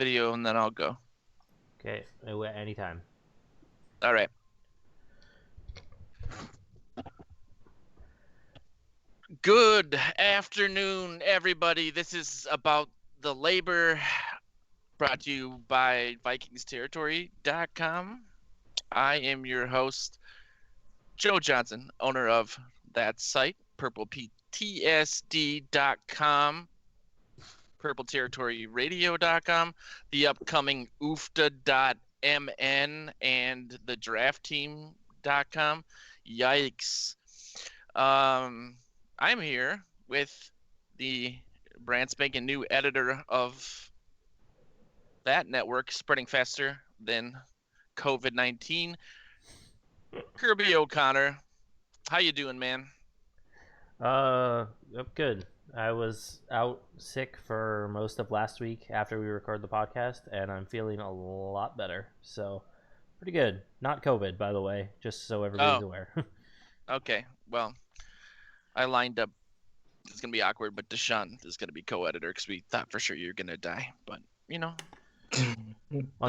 video and then I'll go. Okay, anytime. All right. Good afternoon, everybody. This is about the labor, brought to you by VikingsTerritory.com. I am your host, Joe Johnson, owner of that site, PurplePTSD.com, PurpleTerritoryRadio.com, the upcoming UFTA.mn, and the DraftTeam.com. Yikes. I'm here with the brand spanking new editor of that network, spreading faster than COVID-19, Kirby O'Connor. How you doing, man? I'm good. I was out sick for most of last week after we recorded the podcast, and I'm feeling a lot better. So, pretty good. Not COVID, by the way, just so everybody's aware. Okay. Well, I lined up. It's gonna be awkward, but Deshaun is gonna be co-editor because we thought for sure you're gonna die. But there's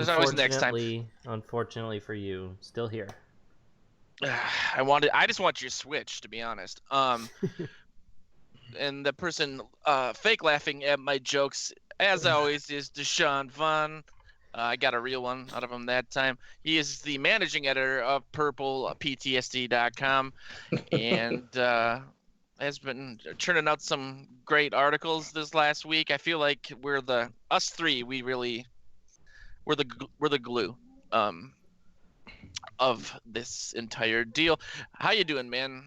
always next time. Unfortunately for you, still here. I just want your Switch, to be honest. And the person fake laughing at my jokes, as always, is Deshaun Vaughn. I got a real one out of him that time. He is the managing editor of PurplePTSD.com and has been churning out some great articles this last week. I feel like we're the glue of this entire deal. How you doing, man?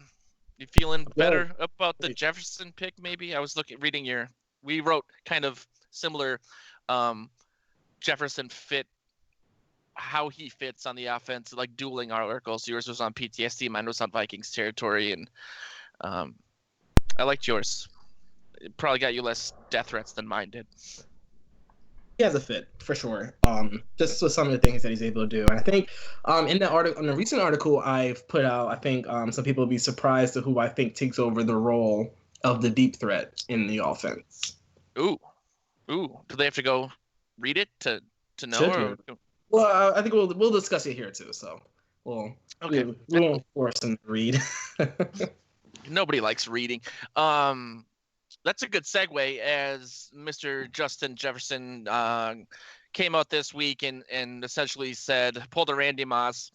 You feeling better about the Jefferson pick? Maybe I was reading we wrote kind of similar Jefferson fit, how he fits on the offense, like dueling articles. Yours was on PTSD, mine was on Vikings territory, and I liked yours. It probably got you less death threats than mine did. He has a fit for sure. Just with some of the things that he's able to do, and I think in the article, in a recent article I've put out, I think some people will be surprised at who I think takes over the role of the deep threat in the offense. Ooh. Do they have to go read it to know? Well, I think we'll discuss it here too. So we won't force them to read. Nobody likes reading. That's a good segue, as Mr. Justin Jefferson came out this week and essentially said, pull a Randy Moss.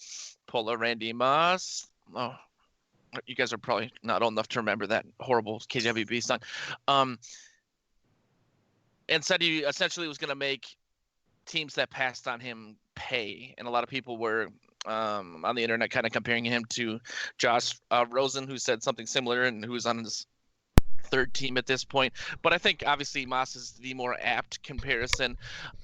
Oh, you guys are probably not old enough to remember that horrible KWB song. And said he essentially was going to make teams that passed on him pay. And a lot of people were on the internet kind of comparing him to Josh Rosen, who said something similar and who was on his third team at this point. But I think obviously Moss is the more apt comparison.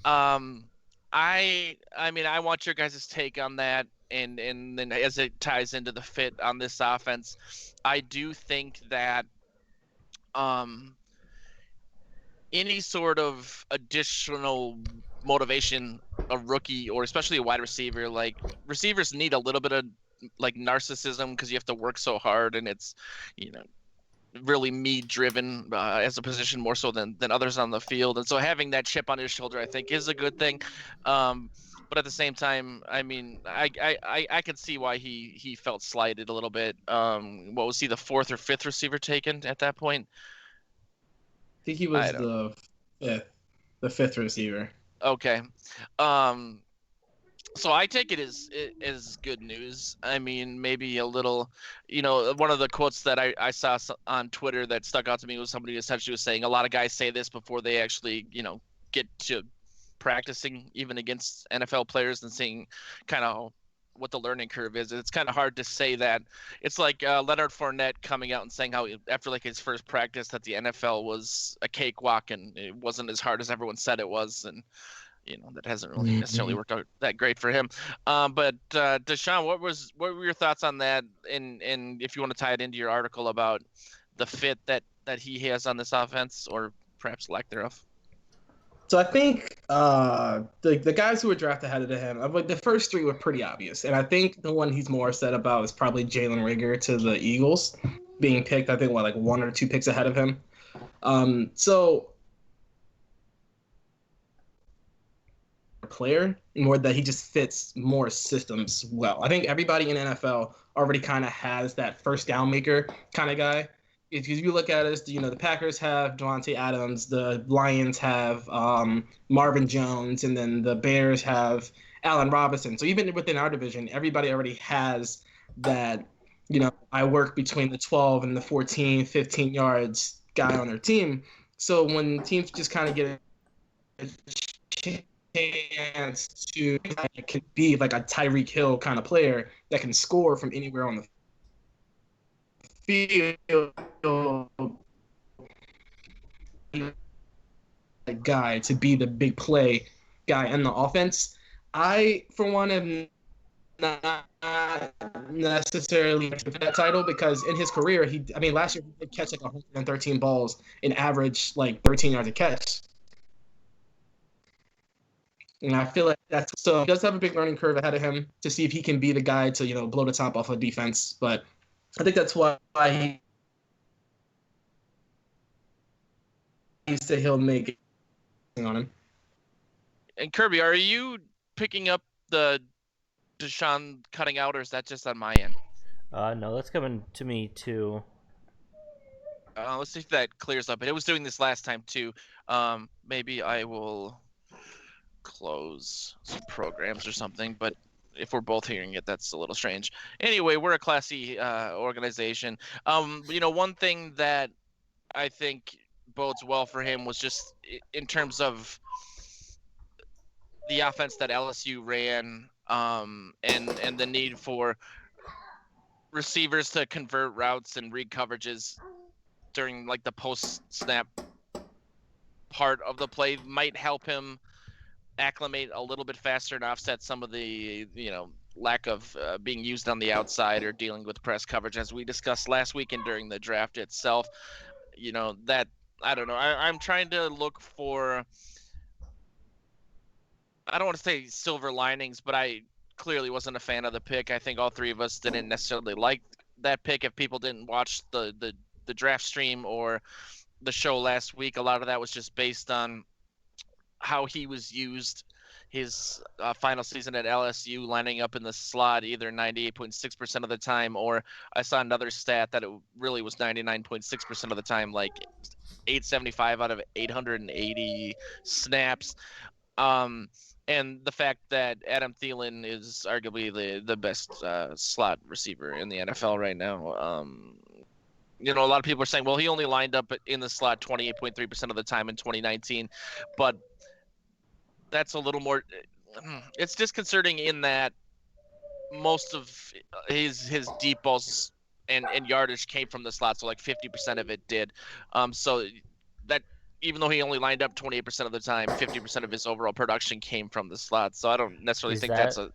I mean, I want your guys' take on that, and then as it ties into the fit on this offense, I do think that any sort of additional motivation a rookie, or especially a wide receiver, like receivers need a little bit of like narcissism because you have to work so hard, and it's, really me driven as a position more so than others on the field. And so having that chip on his shoulder, I think, is a good thing. But at the same time, I mean, I could see why he felt slighted a little bit. What was he, the fourth or fifth receiver taken at that point? I think he was the fifth receiver. Okay. So I take it as good news. I mean, maybe a little, one of the quotes that I saw on Twitter that stuck out to me was somebody essentially was saying a lot of guys say this before they actually, get to practicing even against NFL players and seeing kind of what the learning curve is. It's kind of hard to say that. It's like Leonard Fournette coming out and saying how after like his first practice that the NFL was a cakewalk and it wasn't as hard as everyone said it was. And that hasn't really necessarily worked out that great for him. But Deshaun, what were your thoughts on that? And if you want to tie it into your article about the fit that he has on this offense, or perhaps lack thereof. So I think the guys who were drafted ahead of him, like the first three were pretty obvious, and I think the one he's more upset about is probably Jalen Reagor to the Eagles being picked. I think like one or two picks ahead of him. So player, more that he just fits more systems well. I think everybody in NFL already kind of has that first down maker kind of guy. If you look at it, the Packers have Devontae Adams, the Lions have Marvin Jones, and then the Bears have Allen Robinson. So even within our division, everybody already has that, I work between the 12 and the 14, 15 yards guy on their team. So when teams just kind of get a chance to can be like a Tyreek Hill kind of player that can score from anywhere on the field, guy to be the big play guy in the offense. I, for one, am not necessarily for that title because in his career, last year he did catch like 113 balls and average like 13 yards a catch. And I feel like so he does have a big learning curve ahead of him to see if he can be the guy to, blow the top off of defense. But I think that's why he said he'll make it on him. And Kirby, are you picking up the Deshaun cutting out, or is that just on my end? No, that's coming to me too. Let's see if that clears up. It was doing this last time too. Maybe I will close some programs or something, but if we're both hearing it, that's a little strange. Anyway, we're a classy organization. One thing that I think bodes well for him was just in terms of the offense that LSU ran, and the need for receivers to convert routes and read coverages during like the post snap part of the play might help him acclimate a little bit faster and offset some of the lack of being used on the outside or dealing with press coverage, as we discussed last weekend during the draft itself. That I don't know. I'm trying to look for, I don't want to say silver linings, but I clearly wasn't a fan of the pick. I think all three of us didn't necessarily like that pick. If people didn't watch the draft stream or the show last week, a lot of that was just based on how he was used his final season at LSU, lining up in the slot either 98.6% of the time, or I saw another stat that it really was 99.6% of the time, like 875 out of 880 snaps. And the fact that Adam Thielen is arguably the best slot receiver in the NFL right now. A lot of people are saying, well, he only lined up in the slot 28.3% of the time in 2019, but that's a little more. It's disconcerting in that most of his deep balls and yardage came from the slot, so like 50% of it did. So that even though he only lined up 28% of the time, 50% of his overall production came from the slot. So I don't necessarily think that's a.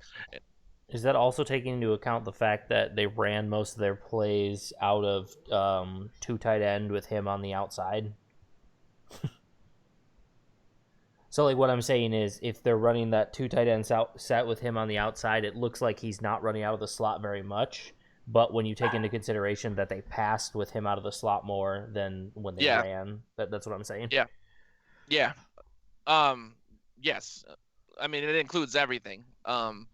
Is that also taking into account the fact that they ran most of their plays out of two tight end with him on the outside? So, like, what I'm saying is, if they're running that two tight end set with him on the outside, it looks like he's not running out of the slot very much. But when you take into consideration that they passed with him out of the slot more than when they ran, that's what I'm saying. Yeah. Yes. I mean, it includes everything. I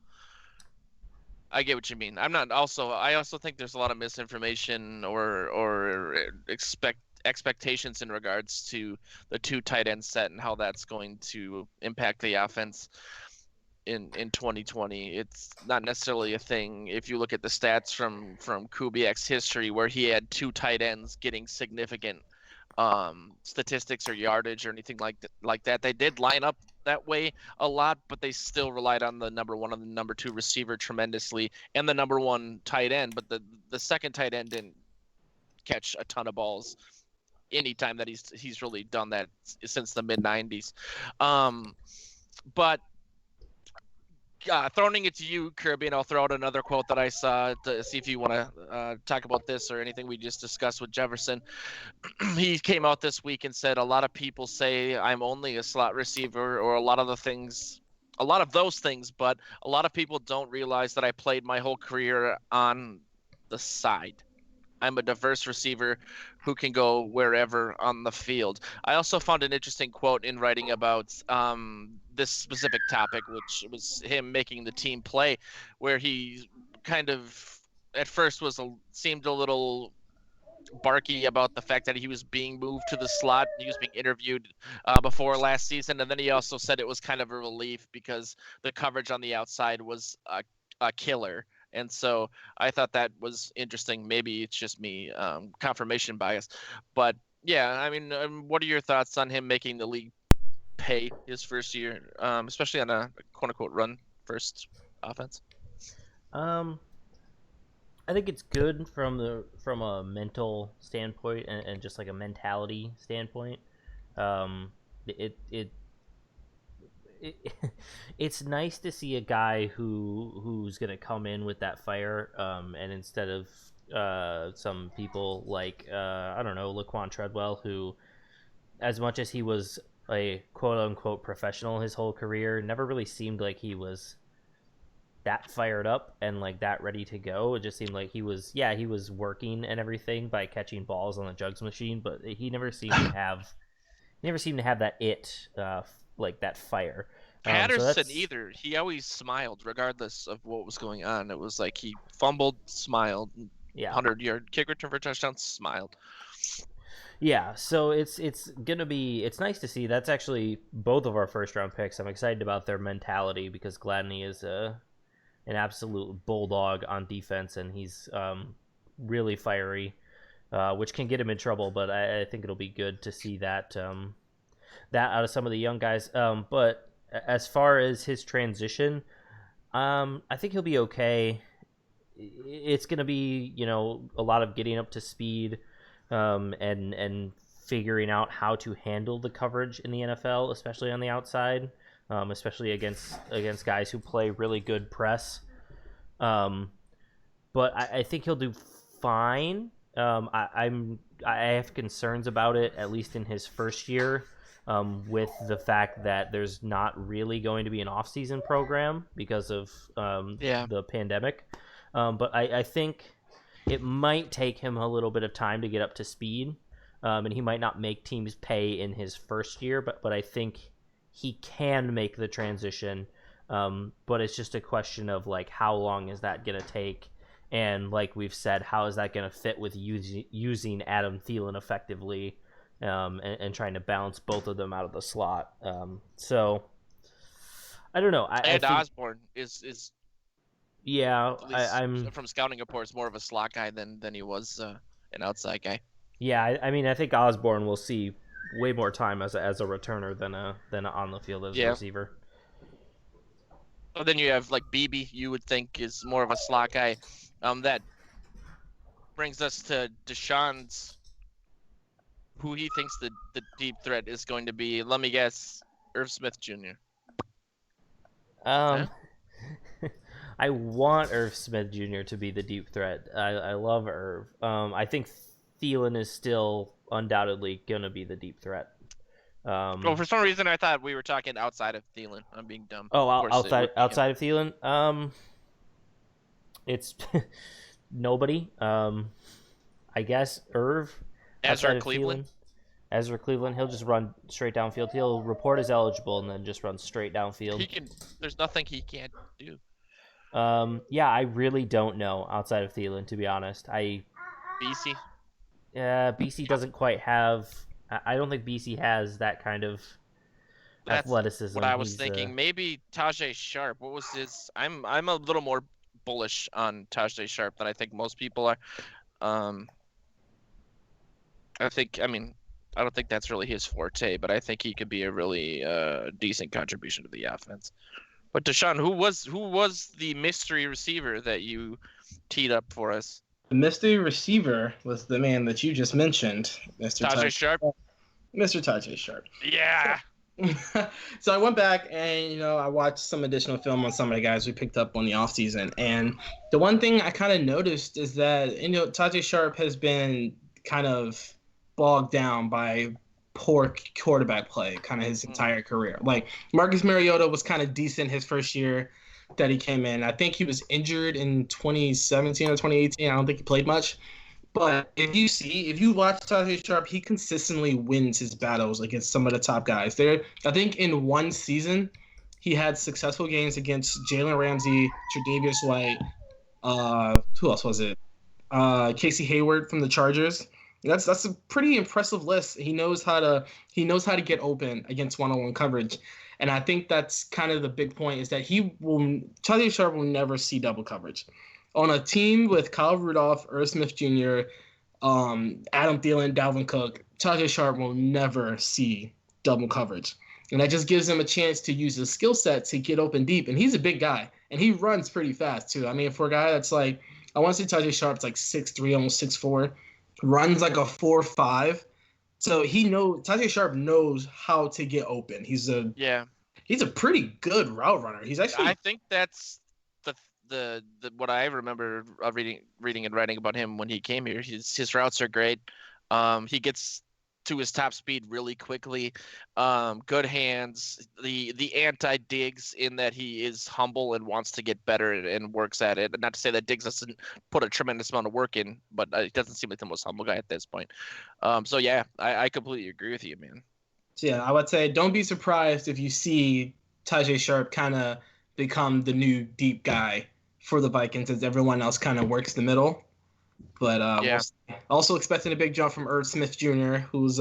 get what you mean. I also think there's a lot of misinformation or expectations in regards to the two tight end set and how that's going to impact the offense in 2020. It's not necessarily a thing. If you look at the stats from Kubiak's history, where he had two tight ends getting significant statistics or yardage or anything like that, they did line up that way a lot, but they still relied on the number one and the number two receiver tremendously, and the number one tight end. But the second tight end didn't catch a ton of balls anytime that he's really done that since the mid 90s. But throwing it to you, Kirby, and I'll throw out another quote that I saw to see if you want to talk about this or anything we just discussed with Jefferson. He came out this week and said, a lot of people say I'm only a slot receiver or a lot of those things, but a lot of people don't realize that I played my whole career on the side. I'm a diverse receiver who can go wherever on the field. I also found an interesting quote in writing about this specific topic, which was him making the team play, where he kind of at first seemed a little barky about the fact that he was being moved to the slot. He was being interviewed before last season, and then he also said it was kind of a relief because the coverage on the outside was a killer. And so I thought that was interesting. Maybe it's just me, confirmation bias, but yeah, I mean, what are your thoughts on him making the league pay his first year, especially on a quote unquote run first offense? I think it's good from a mental standpoint and just like a mentality standpoint. Um, it, it it it's nice to see a guy who's gonna come in with that fire, and instead of some people like I don't know, Laquan Treadwell, who, as much as he was a quote unquote professional his whole career, never really seemed like he was that fired up and like that ready to go. It just seemed like he was working and everything by catching balls on the jugs machine, but he never seemed to have that like that fire. Patterson either. He always smiled regardless of what was going on. It was like he fumbled, smiled, 100-yard kick return for a touchdown, smiled. Yeah, so it's nice to see. That's actually both of our first round picks. I'm excited about their mentality because Gladney is an absolute bulldog on defense, and he's really fiery, which can get him in trouble. But I think it'll be good to see that out of some of the young guys. But as far as his transition, I think he'll be okay. It's going to be, a lot of getting up to speed, and figuring out how to handle the coverage in the NFL, especially on the outside. Especially against guys who play really good press. But I think he'll do fine. I have concerns about it, at least in his first year, with the fact that there's not really going to be an off-season program because of the pandemic. But I think it might take him a little bit of time to get up to speed, and he might not make teams pay in his first year, but I think he can make the transition, but it's just a question of like how long is that going to take, and like we've said, how is that going to fit with using Adam Thielen effectively, and trying to balance both of them out of the slot. So I don't know. I think Osborne is I'm from scouting reports more of a slot guy than he was an outside guy. Yeah, I mean I think Osborne will see way more time as a returner than on the field as a receiver. Well, then you have like BB, you would think is more of a slot guy. That brings us to Deshaun's, who he thinks the deep threat is going to be. Let me guess, Irv Smith Jr. I want Irv Smith Jr. to be the deep threat. I love Irv. I think Thielen is still undoubtedly gonna be the deep threat. Well, for some reason I thought we were talking outside of Thielen. I'm being dumb. Oh, outside of Thielen. It's nobody. I guess Irv. Ezra Cleveland. Ezra Cleveland. He'll just run straight downfield. He'll report as eligible and then just run straight downfield. There's nothing he can't do. Yeah, I really don't know outside of Thielen, to be honest. BC. BC doesn't quite have. I don't think BC has that kind of athleticism. What I was thinking. Maybe Tajay Sharp. What was his? I'm a little more bullish on Tajay Sharp than I think most people are. I don't think that's really his forte, but I think he could be a really decent contribution to the offense. But Deshaun, who was the mystery receiver that you teed up for us? The mystery receiver was the man that you just mentioned, Mr. Tajay Sharp. Mr. Tajay Sharp. Yeah. So I went back and I watched some additional film on some of the guys we picked up on the offseason. And the one thing I kind of noticed is that Tajay Sharp has been kind of bogged down by poor quarterback play kind of his entire career. Like Marcus Mariota was kind of decent his first year that he came in. I think he was injured in 2017 or 2018. I don't think he played much. But if you watch Tajay Sharp, he consistently wins his battles against some of the top guys. I think in one season, he had successful games against Jalen Ramsey, Tre'Davious White. Who else was it? Casey Hayward from the Chargers. That's a pretty impressive list. He knows how to get open against one-on-one coverage, and I think that's kind of the big point is that Tajae Sharp will never see double coverage on a team with Kyle Rudolph, Irv Smith Jr., Adam Thielen, Dalvin Cook. Tajae Sharp will never see double coverage, and that just gives him a chance to use his skill set to get open deep. And he's a big guy, and he runs pretty fast too. I mean, for a guy that's like I want to say Tajae Sharp's like 6'3", almost 6'4", runs like a 4'5". So Tajae Sharp knows how to get open. He's a pretty good route runner. He's actually I think that's the what I remember reading and writing about him when he came here. His routes are great. He gets to his top speed really quickly. Good hands. The anti-Diggs in that he is humble and wants to get better and works at it. Not to say that Diggs doesn't put a tremendous amount of work in, but it doesn't seem like the most humble guy at this point. So yeah, I completely agree with you, man. So yeah, I would say don't be surprised if you see Tajae Sharp kind of become the new deep guy for the Vikings as everyone else kind of works the middle. But also expecting a big jump from Irv Smith Jr., whose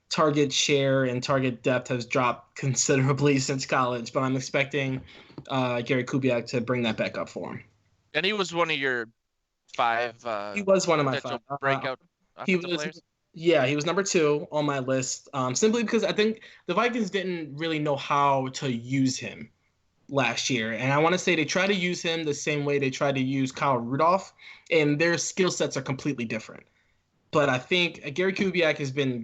target share and target depth has dropped considerably since college. But I'm expecting Gary Kubiak to bring that back up for him. And he was one of your 5. He was one of my 5 breakout offensive players. Yeah, he was number 2 on my list. Simply because I think the Vikings didn't really know how to use him last year. And I want to say they try to use him the same way they tried to use Kyle Rudolph, and their skill sets are completely different. But I think Gary Kubiak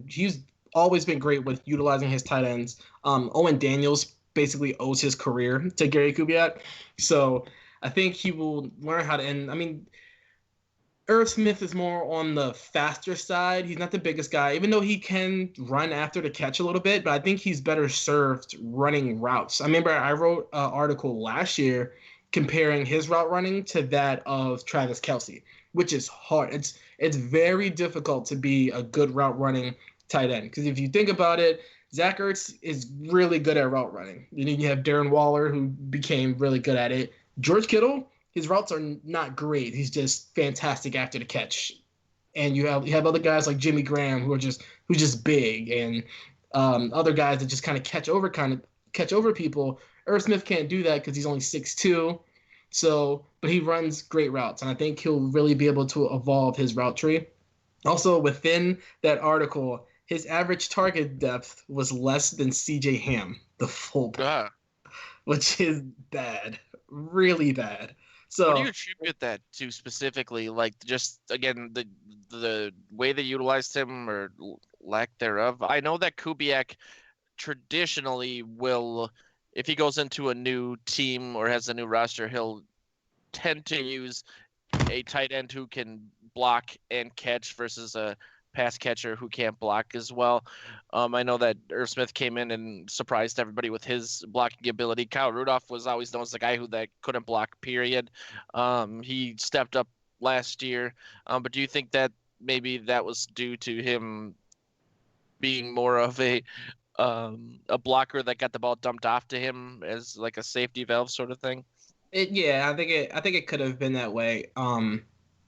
he's always been great with utilizing his tight ends. Owen Daniels basically owes his career to Gary Kubiak. So I think he will learn how to, and I mean, Irv Smith is more on the faster side. He's not the biggest guy, even though he can run after the catch a little bit, but I think he's better served running routes. I remember I wrote an article last year comparing his route running to that of Travis Kelce, which is hard. It's very difficult to be a good route running tight end, because if you think about it, Zach Ertz is really good at route running. You have Darren Waller, who became really good at it. George Kittle, his routes are not great. He's just fantastic after the catch. And you have other guys like Jimmy Graham who's just big, and other guys that just kind of catch over people. Irv Smith can't do that because he's only 6'2". But he runs great routes, and I think he'll really be able to evolve his route tree. Also, within that article, his average target depth was less than C.J. Ham, the fullback, which is bad, really bad. So, what do you attribute that to specifically? Like, just again, the way they utilized him or lack thereof. I know that Kubiak traditionally will, if he goes into a new team or has a new roster, he'll tend to use a tight end who can block and catch versus a pass catcher who can't block as well. I know that Irv Smith came in and surprised everybody with his blocking ability. Kyle Rudolph was always known as the guy that couldn't block, period. He stepped up last year. But do you think that maybe that was due to him being more of a blocker that got the ball dumped off to him as like a safety valve sort of thing? I think it could have been that way.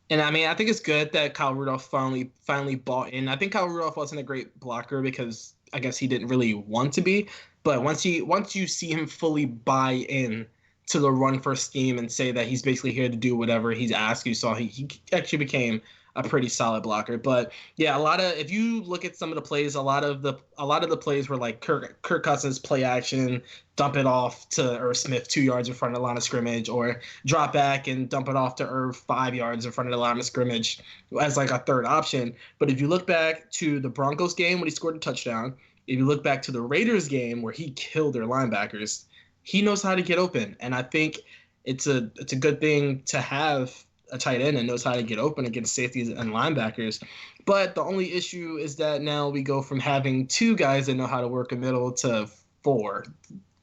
And I mean, I think it's good that Kyle Rudolph finally bought in. I think Kyle Rudolph wasn't a great blocker because I guess he didn't really want to be. But once you see him fully buy in to the run first scheme and say that he's basically here to do whatever he's asked, you saw he actually became a pretty solid blocker. But yeah, if you look at some of the plays, a lot of the plays were like Kirk Cousins play action, dump it off to Irv Smith 2 yards in front of the line of scrimmage, or drop back and dump it off to Irv 5 yards in front of the line of scrimmage as like a third option. But if you look back to the Broncos game when he scored a touchdown, if you look back to the Raiders game where he killed their linebackers, he knows how to get open. And I think it's a good thing to have a tight end that knows how to get open against safeties and linebackers. But the only issue is that now we go from having 2 guys that know how to work a middle to 4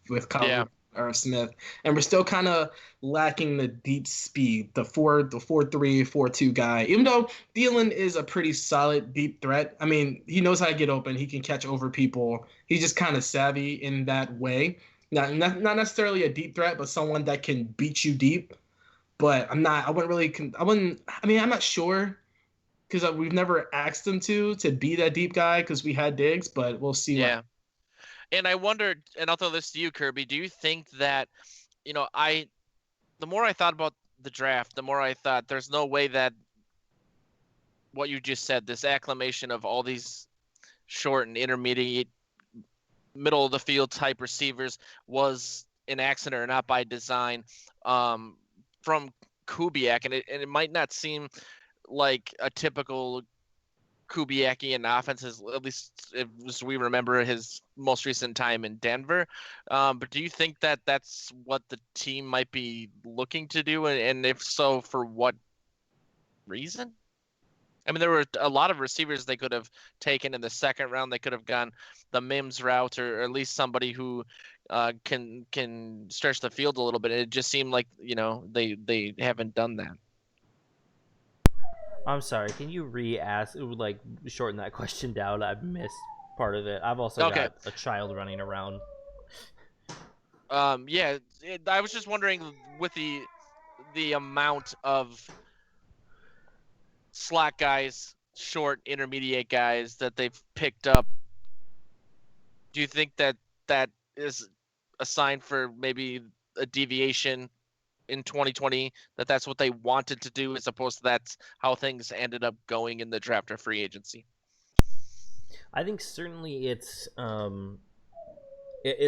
with Kyle Irv Smith, and we're still kind of lacking the deep speed, the 4-3, 4-2 guy. Even though Thielen is a pretty solid deep threat, I mean, he knows how to get open. He can catch over people. He's just kind of savvy in that way. Not necessarily a deep threat, but someone that can beat you deep. But I wouldn't really. I mean, I'm not sure because we've never asked him to be that deep guy because we had Diggs, but we'll see what. Yeah. And I wondered, and I'll throw this to you, Kirby. Do you think that, the more I thought about the draft, the more I thought there's no way that what you just said, this acclamation of all these short and intermediate, middle of the field type receivers was an accident or not by design, from Kubiak, and it might not seem like a typical Kubiakian offenses, at least as we remember his most recent time in Denver. But do you think that that's what the team might be looking to do? And if so, for what reason? I mean, there were a lot of receivers they could have taken in the second round. They could have gone the Mims route, or at least somebody who can stretch the field a little bit. It just seemed like they haven't done that. I'm sorry. Can you re-ask? Like shorten that question down. I missed part of it. I've also got a child running around. Yeah, I was just wondering with the amount of slot guys, short, intermediate guys that they've picked up. Do you think that is a sign for maybe a deviation in 2020, that's what they wanted to do, as opposed to that's how things ended up going in the draft or free agency? I think certainly it's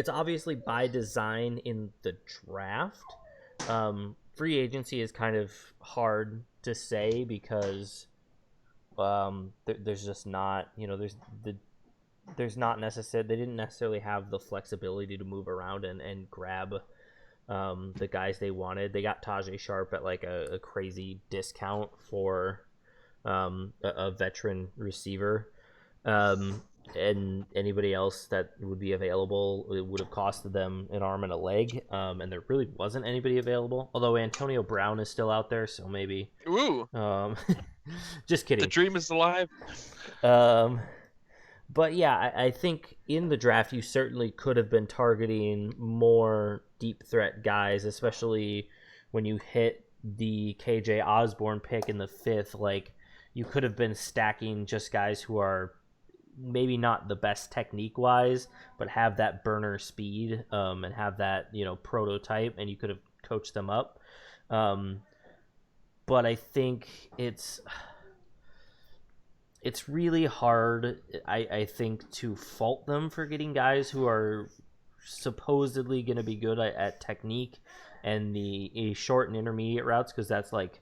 obviously by design in the draft. Free agency is kind of hard to say because there's just not, there's not necessarily, they didn't necessarily have the flexibility to move around and grab the guys they wanted. They got Tajay Sharp at like a crazy discount for a veteran receiver. And anybody else that would be available, it would have costed them an arm and a leg. And there really wasn't anybody available. Although Antonio Brown is still out there, so maybe. Ooh. Just kidding. The dream is alive. But yeah, I think in the draft you certainly could have been targeting more deep threat guys, especially when you hit the KJ Osborne pick in the 5th. Like, you could have been stacking just guys who are maybe not the best technique wise, but have that burner speed and have that prototype, and you could have coached them up. But I think it's really hard, I think, to fault them for getting guys who are supposedly going to be good at technique and the short and intermediate routes, because that's like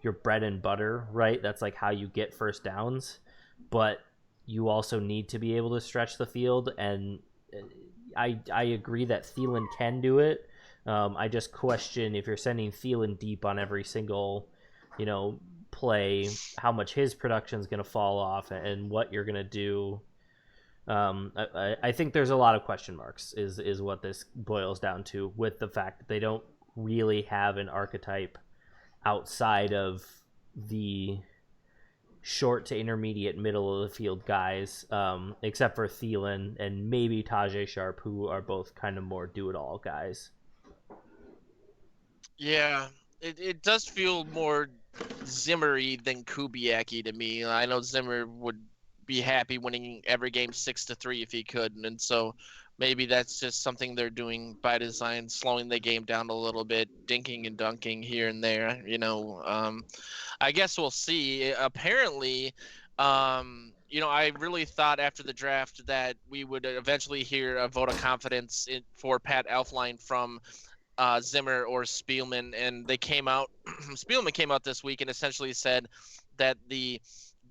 your bread and butter, right? That's like how you get first downs. But you also need to be able to stretch the field, and I agree that Thielen can do it. I just question if you're sending Thielen deep on every single, play, how much his production is going to fall off and what you're going to do. I think there's a lot of question marks is what this boils down to, with the fact that they don't really have an archetype outside of the short to intermediate middle of the field guys, except for Thielen and maybe Tajay Sharp, who are both kind of more do-it-all guys. Yeah, it does feel more Zimmery than Kubiaki to me. I know Zimmer would be happy winning every game 6-3 if he could, and so maybe that's just something they're doing by design, slowing the game down a little bit, dinking and dunking here and there. I guess we'll see. Apparently, I really thought after the draft that we would eventually hear a vote of confidence for Pat Elflein from Zimmer or Spielman, and they came out. Spielman came out this week and essentially said that the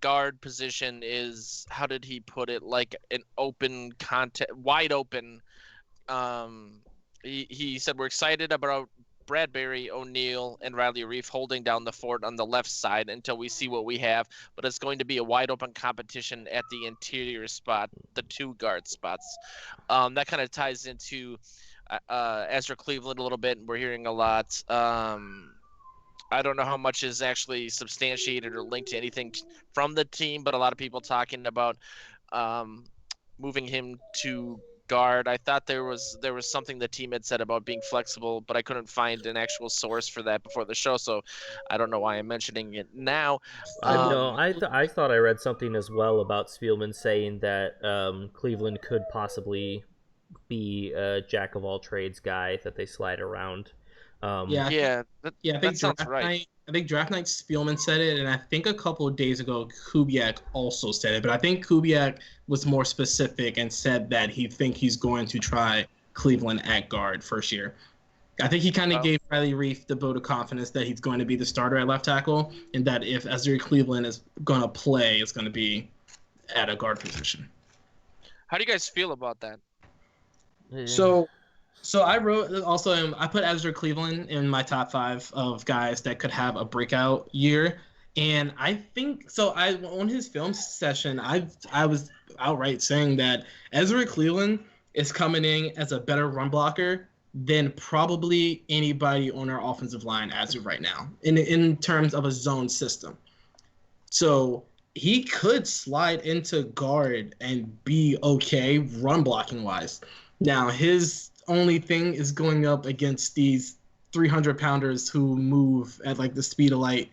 guard position is, how did he put it, like an open wide open. He said, we're excited about Bradbury, O'Neal, and Riley Reef holding down the fort on the left side until we see what we have, but it's going to be a wide open competition at the interior spot, the 2 guard spots. That kind of ties into Ezra Cleveland a little bit, and we're hearing a lot. I don't know how much is actually substantiated or linked to anything from the team, but a lot of people talking about moving him to guard. I thought there was something the team had said about being flexible, but I couldn't find an actual source for that before the show, so I don't know why I'm mentioning it now. No, I thought I read something as well about Spielman saying that Cleveland could possibly be a jack of all trades guy that they slide around. Yeah, Yeah, yeah. I that think sounds draft right. night. I think draft night Spielman said it, and I think a couple of days ago Kubiak also said it. But I think Kubiak was more specific and said that he's going to try Cleveland at guard first year. I think he kind of Oh. gave Riley Reef the vote of confidence that he's going to be the starter at left tackle, and that if Ezra Cleveland is going to play, it's going to be at a guard position. How do you guys feel about that? So I wrote also. I put Ezra Cleveland in my top 5 of guys that could have a breakout year, and I think so. I on his film session, I was outright saying that Ezra Cleveland is coming in as a better run blocker than probably anybody on our offensive line as of right now in terms of a zone system. So he could slide into guard and be okay run blocking wise. Now his only thing is going up against these 300 pounders who move at like the speed of light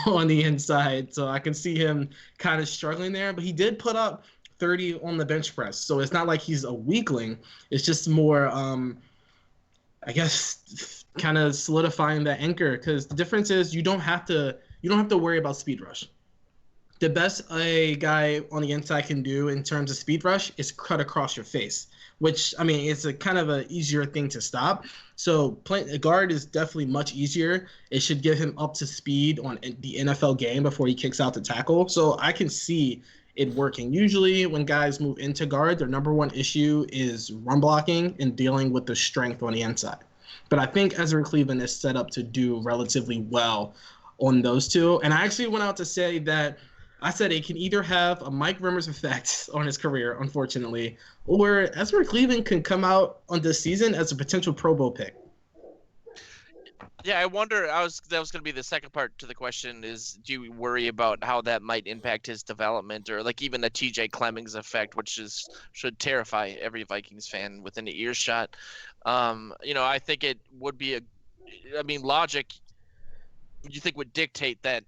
on the inside. So I can see him kind of struggling there, but he did put up 30 on the bench press. So it's not like he's a weakling. It's just more, I guess, kind of solidifying that anchor, because the difference is you don't have to worry about speed rush. The best a guy on the inside can do in terms of speed rush is cut across your face, which, I mean, it's a kind of an easier thing to stop. So playing a guard is definitely much easier. It should get him up to speed on the NFL game before he kicks out the tackle. So I can see it working. Usually when guys move into guard, their number one issue is run blocking and dealing with the strength on the inside. But I think Ezra Cleveland is set up to do relatively well on those two. And I actually went out to say that I said it can either have a Mike Rimmers effect on his career, unfortunately, or Ezra Cleveland can come out on this season as a potential Pro Bowl pick. Yeah, I wonder. That was going to be the second part to the question: is do you worry about how that might impact his development, or like even the T.J. Clemmings effect, which should terrify every Vikings fan within the earshot. I think it would be logic. You think would dictate that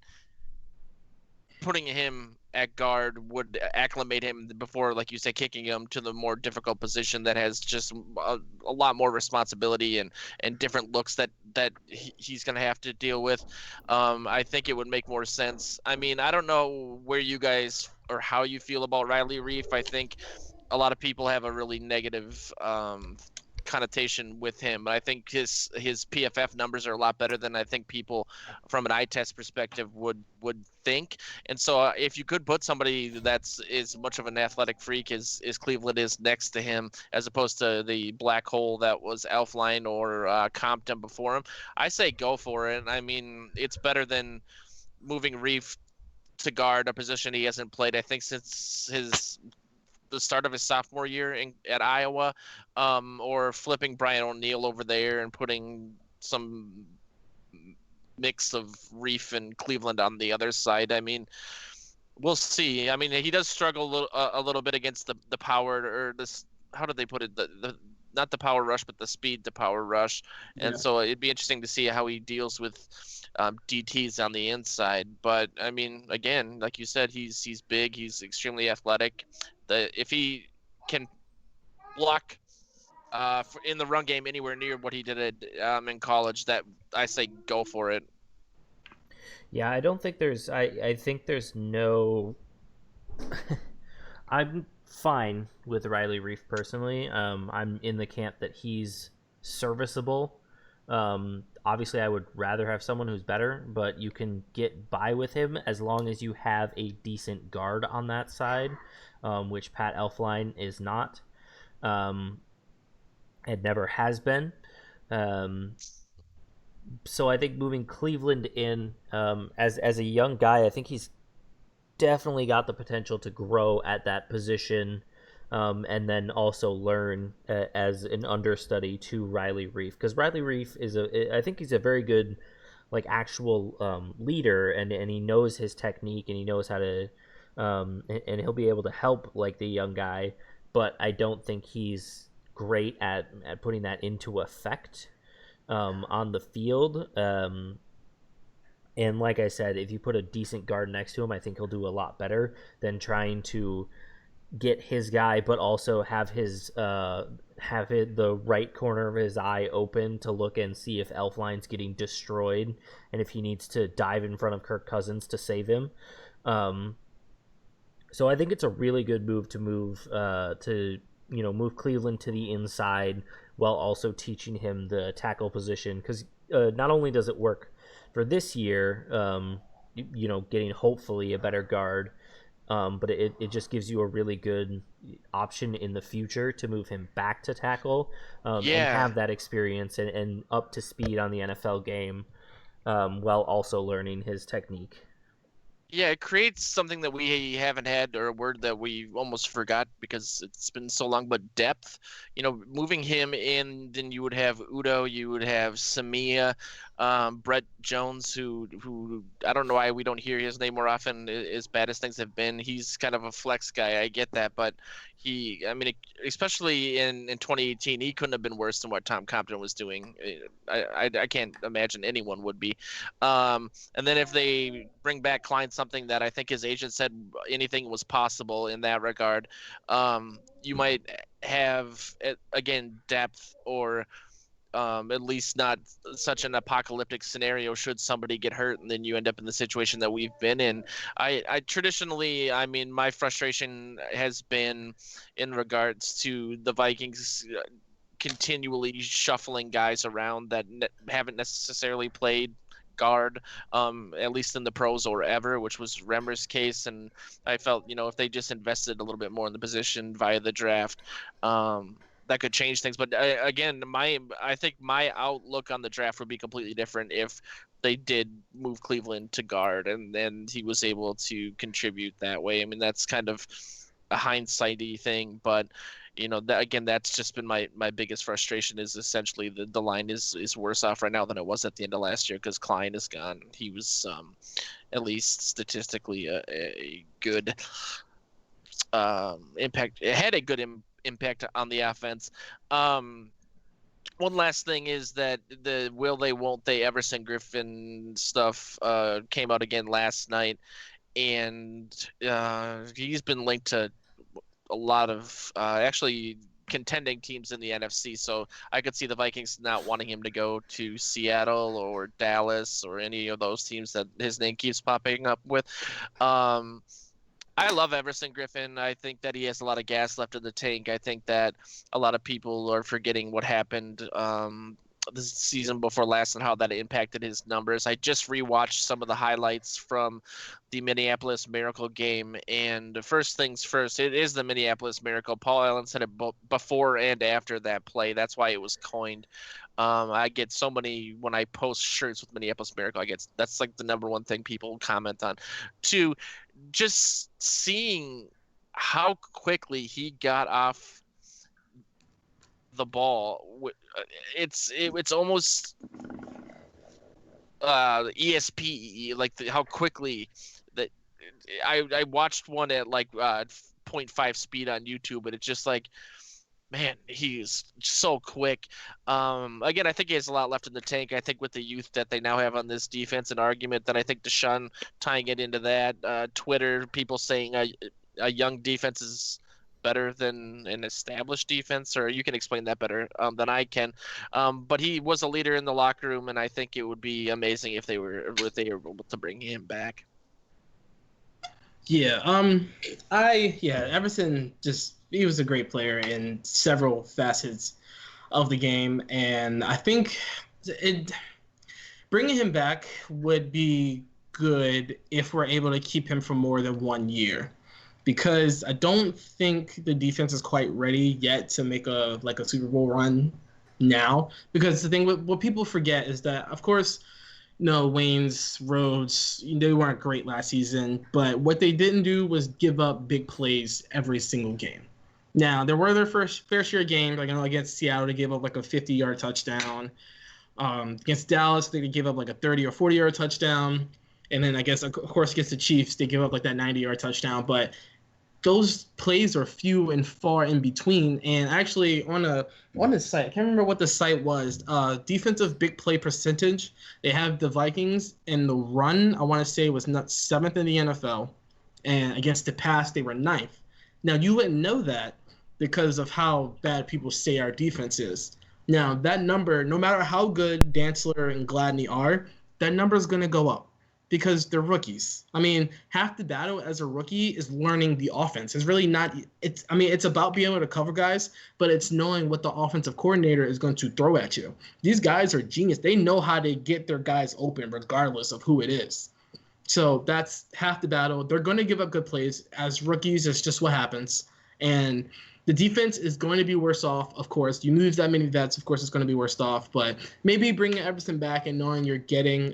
putting him at guard would acclimate him before, like you say, kicking him to the more difficult position that has just a lot more responsibility and different looks that he's going to have to deal with. I think it would make more sense. I mean, I don't know where you guys or how you feel about Riley Reef. I think a lot of people have a really negative connotation with him, but I think his PFF numbers are a lot better than I think people from an eye test perspective would think. And so if you could put somebody that's as much of an athletic freak as Cleveland is next to him, as opposed to the black hole that was Elflein or Compton before him, I say go for it. I mean, it's better than moving Reef to guard, a position he hasn't played, I think, since the start of his sophomore year at Iowa, or flipping Brian O'Neill over there and putting some mix of Reef and Cleveland on the other side. I mean, we'll see. I mean, he does struggle a little bit against the power, or this. How did they put it? The not the power rush, but the speed to power rush. And so it'd be interesting to see how he deals with DTs on the inside. But I mean, again, like you said, he's big. He's extremely athletic. If he can block in the run game anywhere near what he did in college, that I say go for it. Yeah, I don't think there's. I think there's no. I'm fine with Riley Reef personally. I'm in the camp that he's serviceable. Obviously, I would rather have someone who's better, but you can get by with him as long as you have a decent guard on that side, which Pat Elflein is not. It never has been. So I think moving Cleveland in as a young guy, I think he's definitely got the potential to grow at that position, and then also learn as an understudy to Riley Reef, because Riley Reef I think he's a very good like actual leader, and he knows his technique, and he knows how to and he'll be able to help like the young guy, but I don't think he's great at putting that into effect on the field. And like I said, if you put a decent guard next to him, I think he'll do a lot better than trying to get his guy, but also have the right corner of his eye open to look and see if Elfline's getting destroyed and if he needs to dive in front of Kirk Cousins to save him. So I think it's a really good move to move Cleveland to the inside while also teaching him the tackle position, because not only does it work for this year, getting hopefully a better guard, but it just gives you a really good option in the future to move him back to tackle and have that experience and up to speed on the NFL game while also learning his technique. Yeah, it creates something that we haven't had, or a word that we almost forgot because it's been so long, but depth. Moving him in, then you would have Udo, you would have Samia, Brett Jones, who I don't know why we don't hear his name more often, as bad as things have been. He's kind of a flex guy, I get that, but especially in 2018, he couldn't have been worse than what Tom Compton was doing. I can't imagine anyone would be. And then if they bring back Klein, something that I think his agent said anything was possible in that regard, you might have, again, depth, or at least not such an apocalyptic scenario should somebody get hurt and then you end up in the situation that we've been in. I traditionally, my frustration has been in regards to the Vikings continually shuffling guys around that haven't necessarily played guard, at least in the pros or ever, which was Remmer's case. And I felt, if they just invested a little bit more in the position via the draft, that could change things. But again, I think my outlook on the draft would be completely different if they did move Cleveland to guard and he was able to contribute that way. That's kind of a hindsighty thing, but that's just been my biggest frustration, is essentially the line is worse off right now than it was at the end of last year, because Klein is gone. He was at least statistically a good impact. It had a good impact on the offense. One last thing is that the will they won't they Everson Griffin stuff came out again last night, and he's been linked to a lot of actually contending teams in the NFC. So I could see the Vikings not wanting him to go to Seattle or Dallas or any of those teams that his name keeps popping up with. I love Everson Griffin. I think that he has a lot of gas left in the tank. I think that a lot of people are forgetting what happened the season before last and how that impacted his numbers. I just rewatched some of the highlights from the Minneapolis Miracle game, and first things first, it is the Minneapolis Miracle. Paul Allen said it before and after that play. That's why it was coined. I get so many, when I post shirts with Minneapolis Miracle, that's like the number one thing people comment on. Two, just seeing how quickly he got off the ball, it's almost ESP, like how quickly that I watched one at like 0.5 speed on YouTube, but it's just like, man, he's so quick. Again, I think he has a lot left in the tank. I think with the youth that they now have on this defense, an argument that I think Deshaun tying it into that, Twitter, people saying a young defense is better than an established defense, or you can explain that better than I can. But he was a leader in the locker room, and I think it would be amazing if they were able to bring him back. Yeah, Everson, he was a great player in several facets of the game, and I think bringing him back would be good if we're able to keep him for more than 1 year, because I don't think the defense is quite ready yet to make a Super Bowl run now. Because the thing, what people forget is that, of course, Wayne's, Rhodes, they weren't great last season, but what they didn't do was give up big plays every single game. Now, there were their fair share of games, like against Seattle, they gave up like a 50-yard touchdown. Against Dallas, they gave up like a 30 or 40-yard touchdown. And then I guess, of course, against the Chiefs, they give up like that 90-yard touchdown. But those plays are few and far in between. And actually, on a site, I can't remember what the site was. Defensive big play percentage. They have the Vikings in the run. I want to say was not seventh in the NFL, and against the pass they were ninth. Now you wouldn't know that because of how bad people say our defense is. Now that number, no matter how good Dantzler and Gladney are, that number is going to go up because they're rookies. I mean, half the battle as a rookie is learning the offense. It's really not. It's about being able to cover guys, but it's knowing what the offensive coordinator is going to throw at you. These guys are genius. They know how to get their guys open regardless of who it is. So that's half the battle. They're going to give up good plays as rookies. It's just what happens. And the defense is going to be worse off, of course. You lose that many vets, of course, it's going to be worse off. But maybe bringing Everson back and knowing you're getting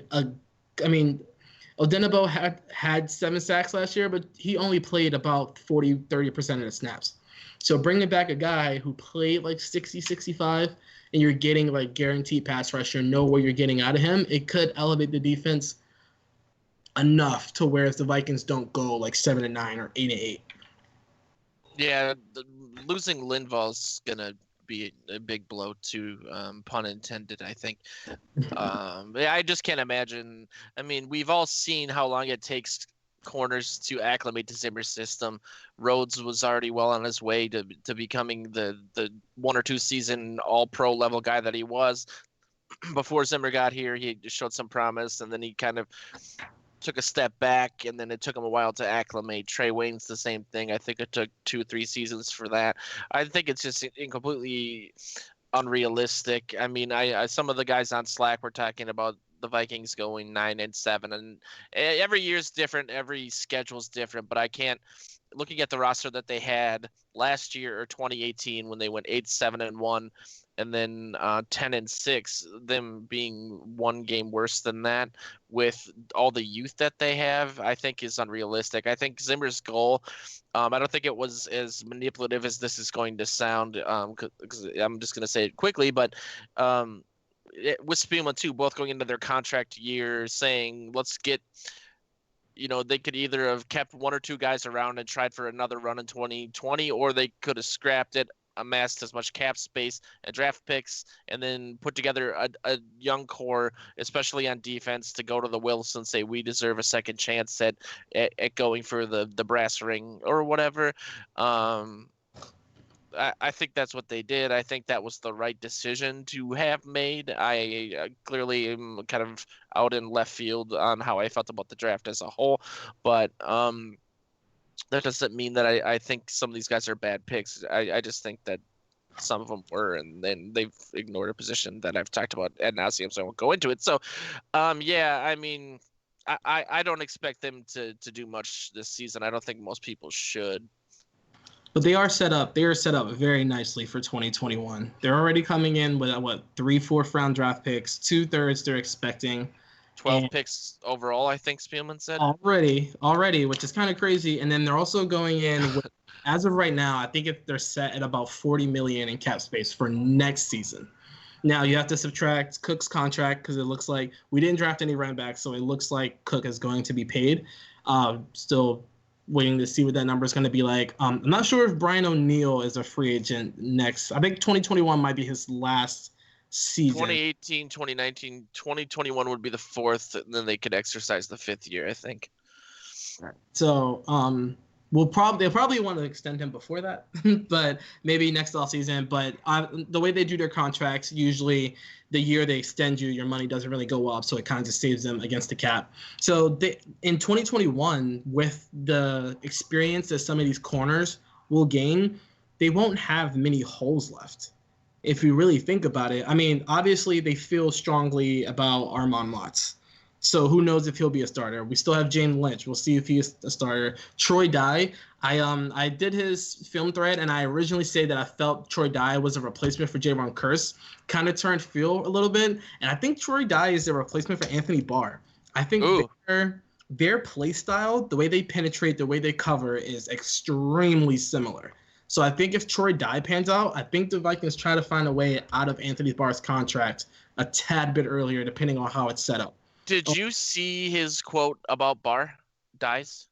Odenigbo had 7 sacks last year, but he only played about 30% of the snaps. So bringing back a guy who played like 60, 65, and you're getting like guaranteed pass rusher, know what you're getting out of him, it could elevate the defense enough to where if the Vikings don't go like 7-9 or 8-8. Yeah, losing Linval's gonna be a big blow too, pun intended, I think. I just can't imagine. I mean, we've all seen how long it takes corners to acclimate to Zimmer's system. Rhodes was already well on his way to becoming the 1 or 2 season all-pro level guy that he was. Before Zimmer got here, he showed some promise, and then he kind of took a step back, and then it took him a while to acclimate. Trey Wayne's the same thing. I think it took 2 or 3 seasons for that. I think it's just completely unrealistic. I mean, I some of the guys on Slack were talking about the Vikings going 9-7, and every year's different, every schedule's different. But I can't. Looking at the roster that they had last year or 2018 when they went 8-7-1. And then 10-6, them being 1 game worse than that with all the youth that they have, I think is unrealistic. I think Zimmer's goal, I don't think it was as manipulative as this is going to sound, because I'm just going to say it quickly, but with Spielman too, both going into their contract year saying, let's get, they could either have kept 1 or 2 guys around and tried for another run in 2020, or they could have scrapped it, amassed as much cap space and draft picks, and then put together a young core, especially on defense, to go to the Wills and say we deserve a second chance at going for the brass ring or whatever. I think that's what they did. I think that was the right decision to have made. I clearly am kind of out in left field on how I felt about the draft as a whole, but that doesn't mean that I think some of these guys are bad picks. I just think that some of them were, and then they've ignored a position that I've talked about ad nauseum, so I won't go into it. So, yeah, I mean, I don't expect them to do much this season. I don't think most people should. But they are set up. They are set up very nicely for 2021. They're already coming in with 3 4th-round draft picks, 2/3 they're expecting. 12 picks overall, I think Spielman said. Already, which is kind of crazy. And then they're also going in with, as of right now, I think they're set at about $40 million in cap space for next season. Now you have to subtract Cook's contract because it looks like we didn't draft any running backs, so it looks like Cook is going to be paid. Still waiting to see what that number is going to be like. I'm not sure if Brian O'Neill is a free agent next. I think 2021 might be his last season. 2018, 2019, 2021 would be the 4th, and then they could exercise the 5th year, I think. So, they'll probably want to extend him before that, but maybe next offseason. But the way they do their contracts, usually the year they extend you, your money doesn't really go up, so it kind of saves them against the cap. So in 2021, with the experience that some of these corners will gain, they won't have many holes left. If you really think about it, I mean, obviously they feel strongly about Armand Watts. So who knows if he'll be a starter? We still have James Lynch. We'll see if he's a starter. Troy Dye. I did his film thread, and I originally said that I felt Troy Dye was a replacement for Javon Curse. Kind of turned field a little bit, and I think Troy Dye is a replacement for Anthony Barr. I think their play style, the way they penetrate, the way they cover, is extremely similar. So I think if Troy Dye pans out, I think the Vikings try to find a way out of Anthony Barr's contract a tad bit earlier, depending on how it's set up. Did you see his quote about Barr? Dies?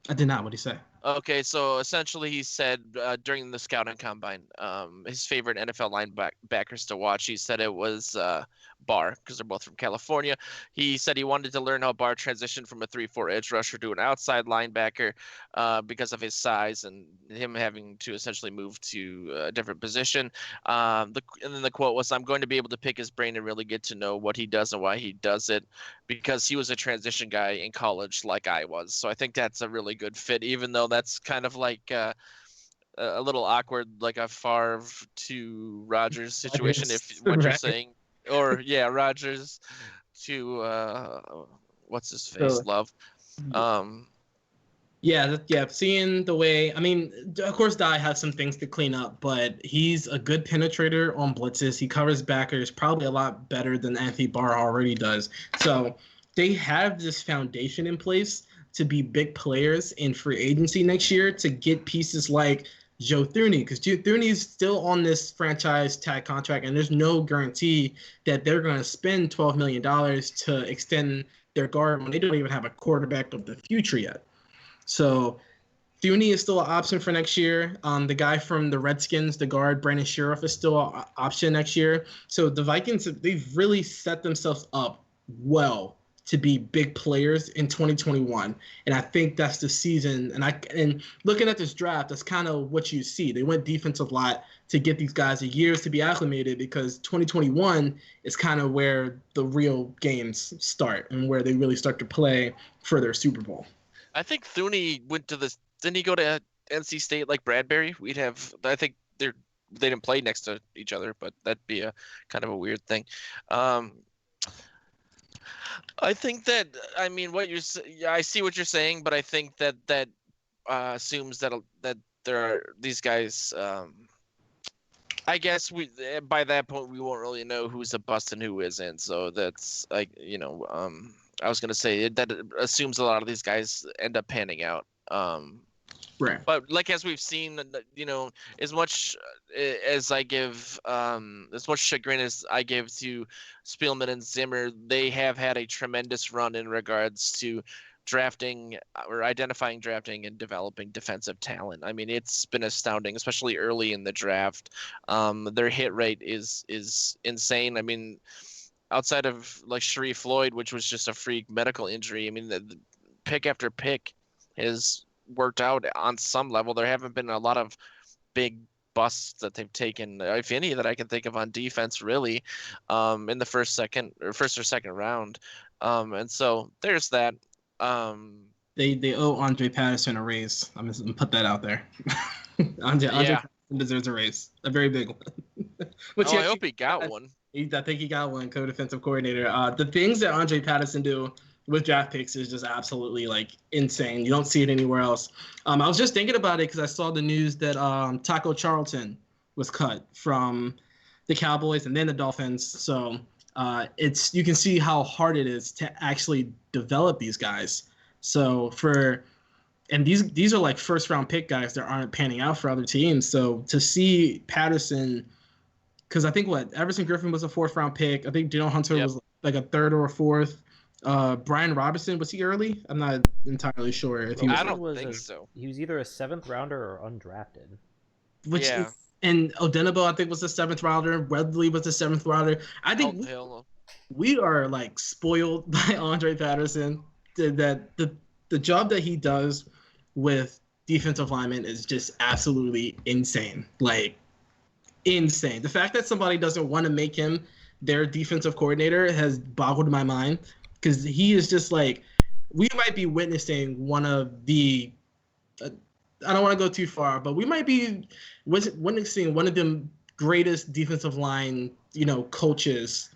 I did not. What did he say? Okay, so essentially he said during the scouting combine, his favorite NFL linebackers to watch, he said it was Barr, because they're both from California. He said he wanted to learn how Barr transitioned from a 3-4 edge rusher to an outside linebacker because of his size and him having to essentially move to a different position. And then the quote was, "I'm going to be able to pick his brain and really get to know what he does and why he does it, because he was a transition guy in college like I was." So I think that's a really good fit, even though that's kind of like a little awkward, like a Favre to Rodgers situation, if what you're Right. saying. Or yeah, Rodgers to what's his face, So, Love. Um, yeah. Seeing the way, I mean, of course, Dye has some things to clean up, but he's a good penetrator on blitzes. He covers backers probably a lot better than Anthony Barr already does. So they have this foundation in place to be big players in free agency next year to get pieces like Joe Thuney, because Joe Thuney is still on this franchise tag contract, and there's no guarantee that they're going to spend $12 million to extend their guard when they don't even have a quarterback of the future yet. So Thuney is still an option for next year. The guy from the Redskins, the guard Brandon Sheriff, is still an option next year. So the Vikings, they've really set themselves up well to be big players in 2021, and I think that's the season. And looking at this draft, that's kind of what you see. They went defensive lot to get these guys a years to be acclimated, because 2021 is kind of where the real games start and where they really start to play for their Super Bowl. I think Thuney went to this. Didn't he go to NC State like Bradbury? I think they didn't play next to each other, but that'd be a kind of a weird thing. I think that, I mean, I see what you're saying, but I think that assumes that there are these guys. I guess by that point we won't really know who's a bust and who isn't. So that's like, I was gonna say that it assumes a lot of these guys end up panning out. Right. But like, as we've seen, as much as I give, as much chagrin as I give to Spielman and Zimmer, they have had a tremendous run in regards to drafting or identifying, drafting, and developing defensive talent. I mean, it's been astounding, especially early in the draft. Their hit rate is insane. I mean, outside of like Sharif Floyd, which was just a freak medical injury, I mean, the pick after pick has worked out on some level. There haven't been a lot of big busts that they've taken, if any, that I can think of on defense, really, in the first or second round. And so there's that. They owe Andre Patterson a raise. I'm just gonna put that out there. Andre Patterson deserves a raise, a very big one. I hope he got one. I think he got one, co-defensive coordinator. The things that Andre Patterson do with draft picks is just absolutely like insane. You don't see it anywhere else. I was just thinking about it because I saw the news that Taco Charlton was cut from the Cowboys and then the Dolphins. So you can see how hard it is to actually develop these guys. So these are like first round pick guys that aren't panning out for other teams. So to see Patterson, because I think Everson Griffin was a 4th round pick. I think Daniel Hunter was like a 3rd or a 4th. Brian Robinson, was he early? I'm not entirely sure if he was. I don't think so. He was either a 7th rounder or undrafted. And Odenabo, I think, was the 7th rounder. Wedley was the 7th rounder. I think we are like spoiled by Andre Patterson. That the job that he does with defensive linemen is just absolutely insane. Like insane. The fact that somebody doesn't want to make him their defensive coordinator has boggled my mind, because he is just like, we might be witnessing one of the I don't want to go too far, but we might be witnessing one of the greatest defensive line, coaches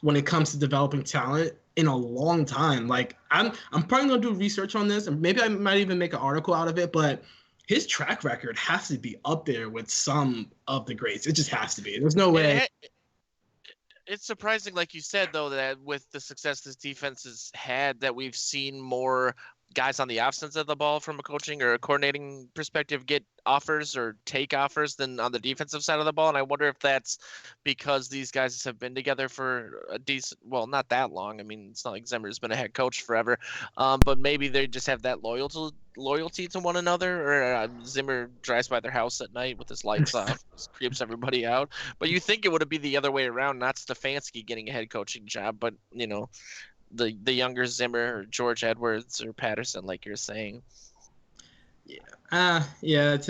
when it comes to developing talent in a long time. Like I'm probably gonna do research on this, and maybe I might even make an article out of it, but his track record has to be up there with some of the greats. It just has to be. There's no way. It's surprising, like you said, though, that with the success this defense has had, that we've seen more guys on the offense of the ball from a coaching or a coordinating perspective get offers or take offers than on the defensive side of the ball. And I wonder if that's because these guys have been together for a decent, well, not that long. I mean, it's not like Zimmer's been a head coach forever, but maybe they just have that loyalty to one another, or Zimmer drives by their house at night with his lights off, just creeps everybody out. But you think it would be the other way around, not Stefanski getting a head coaching job, but the younger Zimmer, or George Edwards or Patterson, like you're saying. Yeah. It's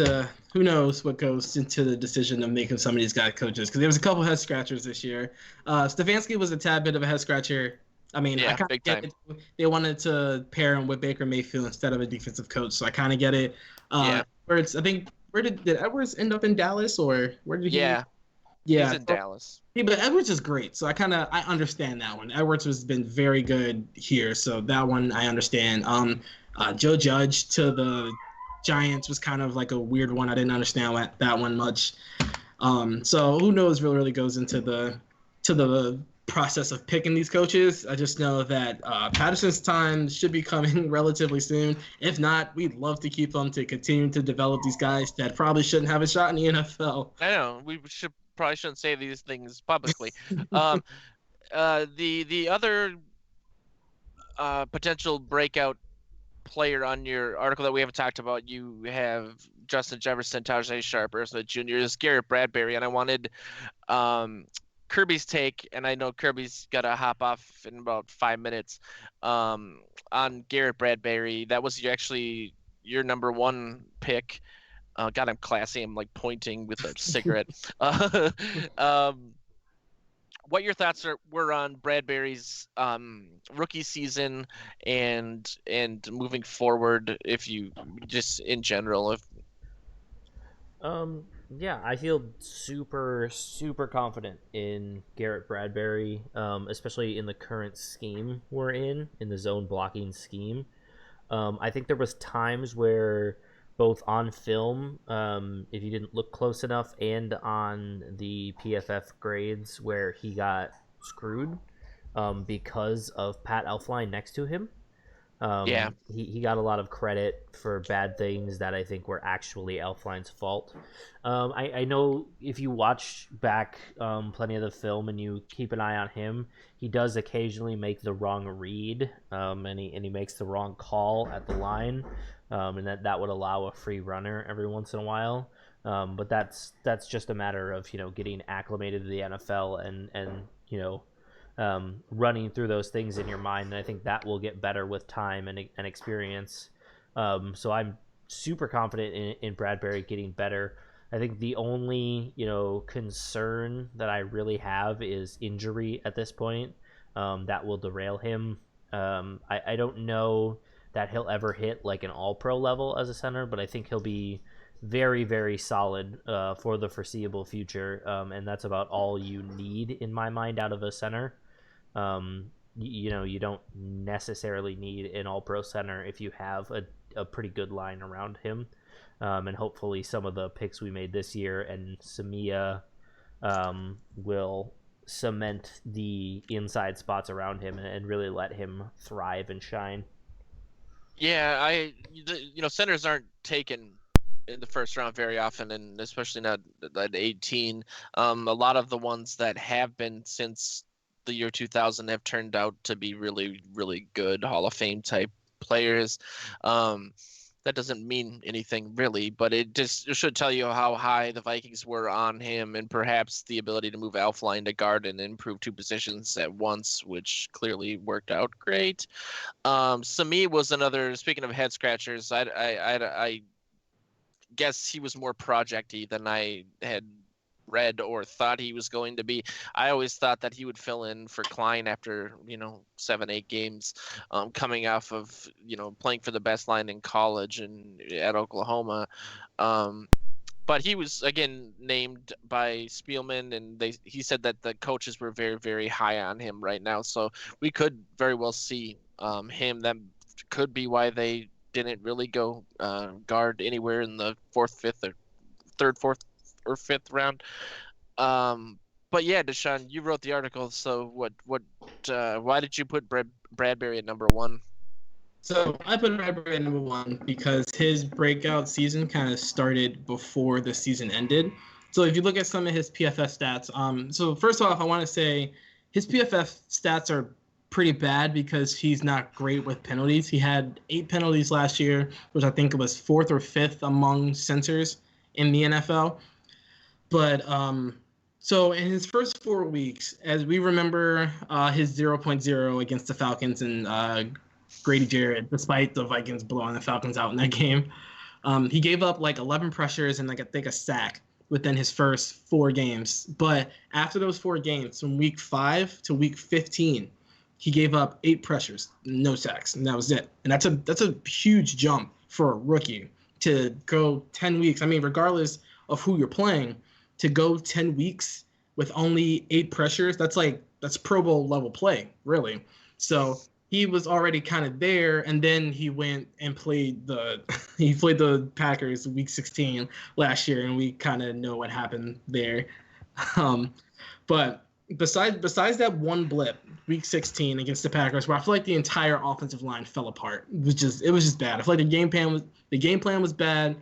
who knows what goes into the decision of making some of these guys coaches, because there was a couple head scratchers this year. Stefanski was a tad bit of a head scratcher. I mean, I Yeah, kind big of get time. it. They wanted to pair him with Baker Mayfield instead of a defensive coach, so I kind of get it. Yeah. Edwards, I think, where did Edwards end up in Dallas, or where did he? Yeah, he's Yeah, in Dallas. yeah, but Edwards is great, so I understand that one. Edwards has been very good here, so that one I understand. Joe Judge to the Giants was kind of like a weird one. I didn't understand that one much. So who knows really goes into the process of picking these coaches. I just know that Patterson's time should be coming relatively soon. If not, we'd love to keep them to continue to develop these guys that probably shouldn't have a shot in the NFL. I know we probably shouldn't say these things publicly. The other potential breakout player on your article that we haven't talked about, you have Justin Jefferson, Tajay Sharp, Irv Smith Jr., is Garrett Bradbury, and I wanted Kirby's take, and I know Kirby's got to hop off in about 5 minutes, on Garrett Bradbury. That was actually your number one pick. God, I'm classy. I'm like pointing with a cigarette. What your thoughts were on Bradbury's rookie season and moving forward, if you just in general, if Yeah, I feel super confident in Garrett Bradbury, especially in the current scheme we're in the zone blocking scheme. I think there was times where both on film, if you didn't look close enough, and on the PFF grades where he got screwed because of Pat Elflein next to him. Yeah. He got a lot of credit for bad things that I think were actually Elflein's fault. I know if you watch back plenty of the film and you keep an eye on him, he does occasionally make the wrong read, and he makes the wrong call at the line, and that would allow a free runner every once in a while. But that's just a matter of getting acclimated to the NFL and running through those things in your mind, and I think that will get better with time and experience. So I'm super confident in Bradbury getting better. I think the only concern that I really have is injury at this point. That will derail him. I don't know that he'll ever hit like an all-pro level as a center, but I think he'll be very, very solid for the foreseeable future, and that's about all you need in my mind out of a center. You don't necessarily need an all-pro center if you have a pretty good line around him, and hopefully some of the picks we made this year and Samia will cement the inside spots around him and really let him thrive and shine. Yeah, centers aren't taken in the first round very often, and especially not at 18. A lot of the ones that have been since the year 2000 have turned out to be really, really good Hall of Fame type players. That doesn't mean anything really, but it should tell you how high the Vikings were on him, and perhaps the ability to move Elflein to guard and improve two positions at once, which clearly worked out great. Sami was another. Speaking of head scratchers, I guess he was more project-y than I had read or thought he was going to be. I always thought that he would fill in for Klein after 7-8 games, coming off of playing for the best line in college and at Oklahoma. But he was again named by Spielman, and he said that the coaches were very, very high on him right now. So we could very well see him. That could be why they didn't really go guard anywhere in the third, fourth, or fifth round. But yeah, Deshaun, you wrote the article. So why did you put Bradbury at number one? So I put Bradbury at number one because his breakout season kind of started before the season ended. So if you look at some of his PFF stats, so first off, I want to say his PFF stats are pretty bad because he's not great with penalties. He had 8 penalties last year, which I think was 4th or 5th among centers in the NFL. But so in his first 4 weeks, as we remember, his 0.0 against the Falcons and Grady Jarrett, despite the Vikings blowing the Falcons out in that game, he gave up like 11 pressures and like I think a sack within his first 4 games. But after those 4 games, from week 5 to week 15, he gave up 8 pressures, no sacks, and that was it. And that's a huge jump for a rookie to go 10 weeks. I mean, regardless of who you're playing, to go 10 weeks with only 8 pressures, that's Pro Bowl level play, really. So he was already kind of there, and then he went and played the Packers week 16 last year, and we kind of know what happened there. But besides that one blip, week 16 against the Packers, where I feel like the entire offensive line fell apart. It was just bad. I feel like the game plan was bad,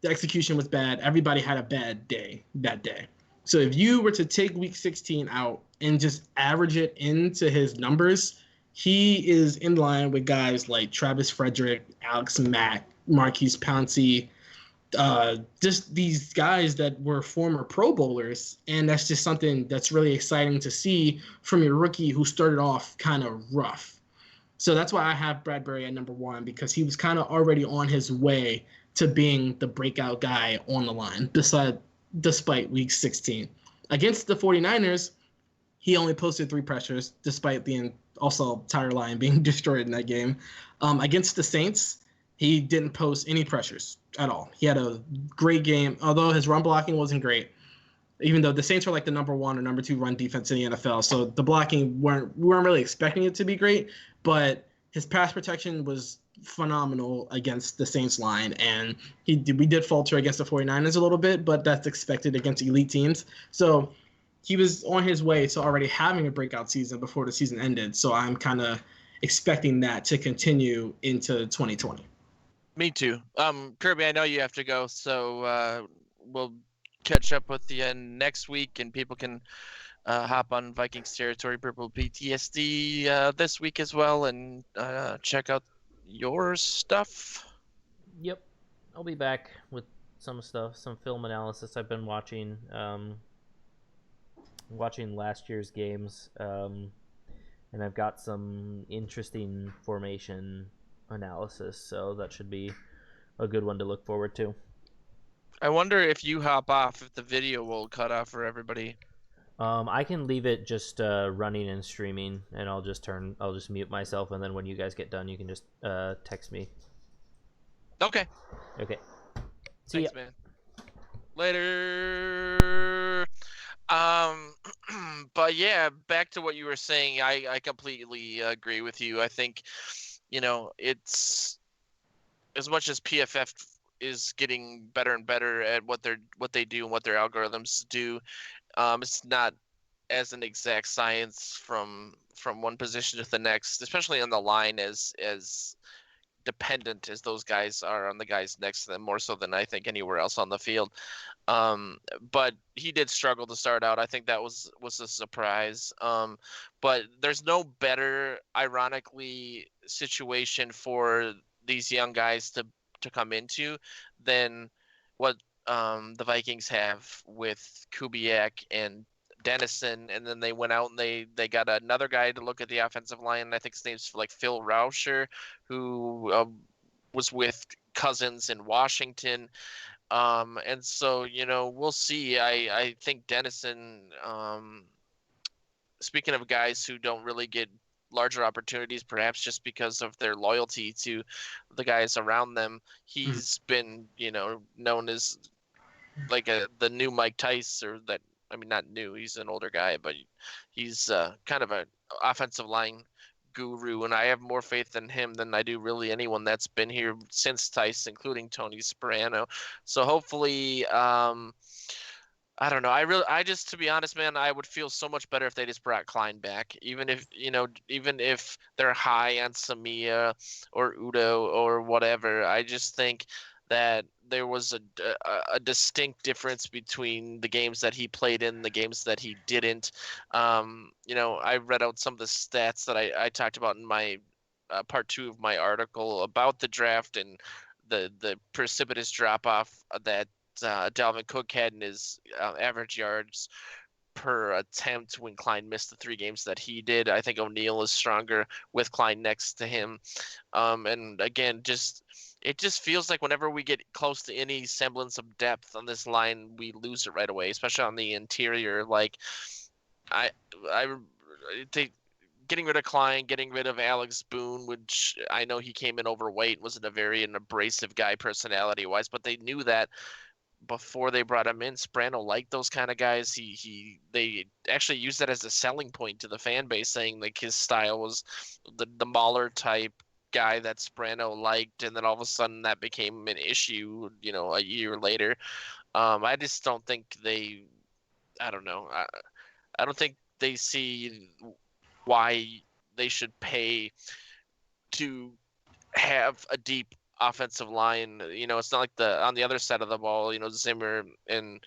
the execution was bad. Everybody had a bad day that day. So if you were to take week 16 out and just average it into his numbers, he is in line with guys like Travis Frederick, Alex Mack, Marquise Pouncey, just these guys that were former Pro Bowlers. And that's just something that's really exciting to see from a rookie who started off kind of rough. So that's why I have Bradbury at number 1, because he was kind of already on his way to being the breakout guy on the line, despite week 16. Against the 49ers, he only posted 3 pressures, despite the also entire line being destroyed in that game. Against the Saints, he didn't post any pressures at all. He had a great game, although his run blocking wasn't great, even though the Saints were like the number 1 or number 2 run defense in the NFL. So the blocking, we weren't really expecting it to be great, but his pass protection was phenomenal against the Saints line, and we did falter against the 49ers a little bit, but that's expected against elite teams. So he was on his way to already having a breakout season before the season ended. So I'm kind of expecting that to continue into 2020. Me too. Kirby, I know you have to go, so we'll catch up with you next week, and people can hop on Vikings territory, Purple PTSD this week as well, and check out your stuff. Yep, I'll be back with some stuff, some film analysis. I've been watching last year's games, and I've got some interesting formation analysis, so that should be a good one to look forward to. I wonder if you hop off, if the video will cut off for everybody. I can leave it just running and streaming, and I'll just mute myself, and then when you guys get done, you can just text me. Okay. See ya. Thanks, man. Later. But yeah, back to what you were saying. I completely agree with you. I think, it's as much as PFF is getting better and better at what they do and what their algorithms do. It's not as an exact science from one position to the next, especially on the line, as dependent as those guys are on the guys next to them, more so than I think anywhere else on the field. But he did struggle to start out. I think that was a surprise. But there's no better, ironically, situation for these young guys to come into than what the Vikings have with Kubiak and Dennison, and then they went out and they got another guy to look at the offensive line. I think his name's like Phil Rauscher, who was with Cousins in Washington. And so, we'll see. I think Dennison, speaking of guys who don't really get larger opportunities, perhaps just because of their loyalty to the guys around them, he's been, known as like the new Mike Tice, or that, I mean, not new, he's an older guy, but he's kind of an offensive line guru, and I have more faith in him than I do really anyone that's been here since Tice, including Tony Sperano. So hopefully, I don't know. I just, to be honest, man, I would feel so much better if they just brought Klein back, even if they're high on Samia or Udo or whatever. I just think that there was a distinct difference between the games that he played in, the games that he didn't. I read out some of the stats that I talked about in my part 2 of my article about the draft and the precipitous drop off that Dalvin Cook had in his average yards per attempt when Klein missed the 3 games that he did. I think O'Neal is stronger with Klein next to him. And again, it just feels like whenever we get close to any semblance of depth on this line, we lose it right away, especially on the interior. Like I they getting rid of Klein, getting rid of Alex Boone, which I know he came in overweight, wasn't a very an abrasive guy personality wise, but they knew that before they brought him in. Sprano liked those kind of guys. They actually used that as a selling point to the fan base, saying like his style was the Mahler type guy that Sprano liked, and then all of a sudden that became an issue, a year later. I just don't think they. I don't know. I don't think they see why they should pay to have a deep offensive line. It's not like on the other side of the ball, Zimmer and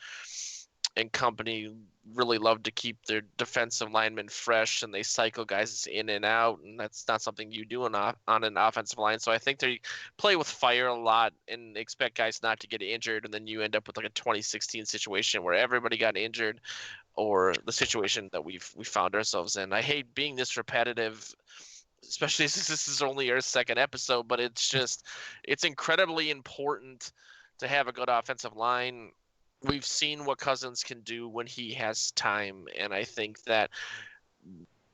company really love to keep their defensive linemen fresh, and they cycle guys in and out, and that's not something you do on an offensive line. So I think they play with fire a lot and expect guys not to get injured, and then you end up with like a 2016 situation where everybody got injured, or the situation that we found ourselves in. I hate being this repetitive, especially since this is only our 2nd episode, but it's incredibly important to have a good offensive line. We've seen what Cousins can do when he has time, and I think that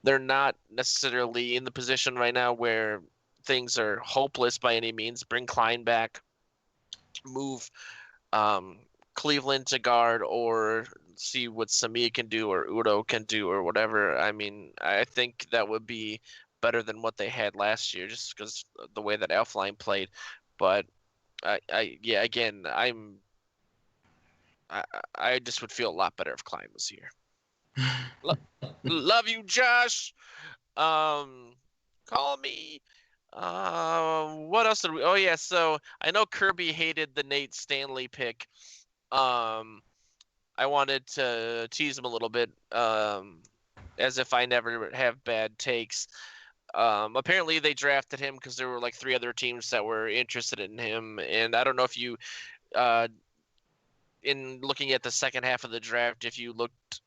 they're not necessarily in the position right now where things are hopeless by any means. Bring Klein back, move Cleveland to guard, or see what Samia can do or Udo can do or whatever. I mean, I think that would be better than what they had last year, just because the way that Elfline played. But again, I just would feel a lot better if Klein was here. Love you, Josh. Call me. What else did we? Oh yeah, so I know Kirby hated the Nate Stanley pick. I wanted to tease him a little bit, as if I never have bad takes. Apparently they drafted him because there were like 3 other teams that were interested in him, and I don't know if you, in looking at the 2nd half of the draft, if you looked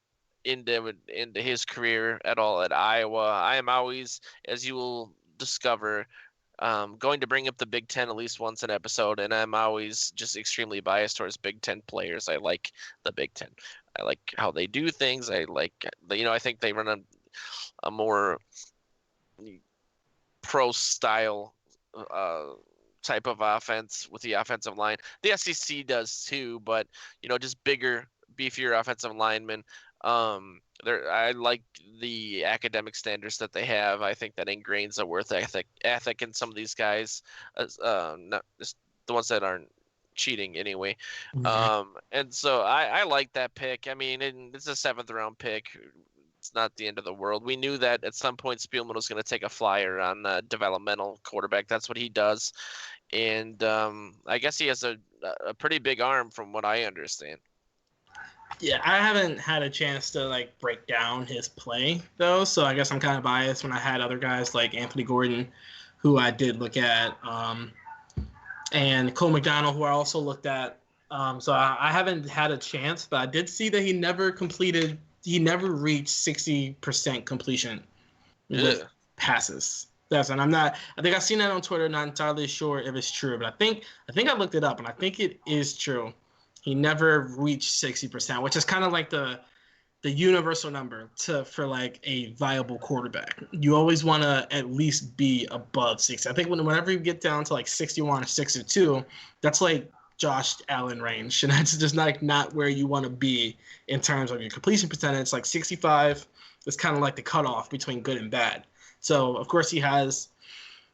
into his career at all at Iowa. I am always, as you will discover, going to bring up the Big Ten at least once an episode, and I'm always just extremely biased towards Big Ten players. I like the Big Ten. I like how they do things. I think they run a more pro style type of offense with the offensive line. The SEC does too, but just bigger, beefier offensive linemen. I like the academic standards that they have. I think that ingrains a work ethic in some of these guys, not just the ones that aren't cheating anyway. And so I like that pick. I mean, it's a 7th round pick. It's not the end of the world. We knew that at some point Spielman was going to take a flyer on a developmental quarterback. That's what he does. And I guess he has a pretty big arm from what I understand. Yeah, I haven't had a chance to break down his play though, so I guess I'm kind of biased when I had other guys like Anthony Gordon, who I did look at, and Cole McDonald, who I also looked at. So I haven't had a chance, but I did see that he never reached 60% completion with passes. And I think I've seen that on Twitter. Not entirely sure if it's true, but I think I looked it up, and I think it is true. He never reached 60%, which is kind of like the universal number for like a viable quarterback. You always want to at least be above 60. I think whenever you get down to like 61 or 62, that's like Josh Allen range, and that's just not where you want to be in terms of your completion percentage. Like 65 is kind of like the cutoff between good and bad. So of course he has.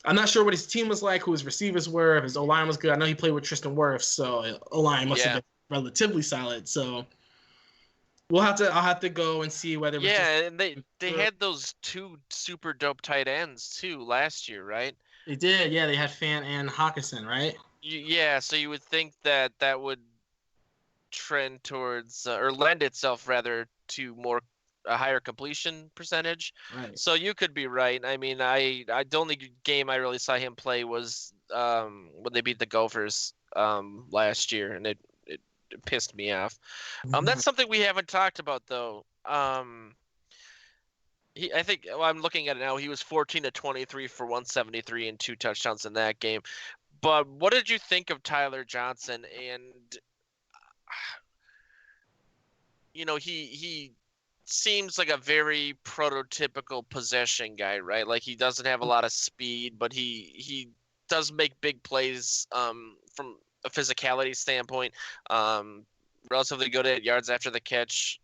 I'm not sure what his team was like, who his receivers were, if his O-line was good. I know he played with Tristan Wirfs, so O-line must have been relatively solid. So I'll have to go and see whether it was and they had those 2 super dope tight ends too last year, right? They did. Yeah, they had Fant and Hawkinson, right? Yeah, so you would think that would trend towards or lend itself rather to more a higher completion percentage. Right. So you could be right. I mean, the only game I really saw him play was when they beat the Gophers last year, and it pissed me off. That's something we haven't talked about though. I think well, I'm looking at it now. He was 14 to 23 for 173 and 2 touchdowns in that game. But what did you think of Tyler Johnson? And he seems like a very prototypical possession guy, right? Like he doesn't have a lot of speed, but he does make big plays from a physicality standpoint. Um, Relatively good at yards after the catch.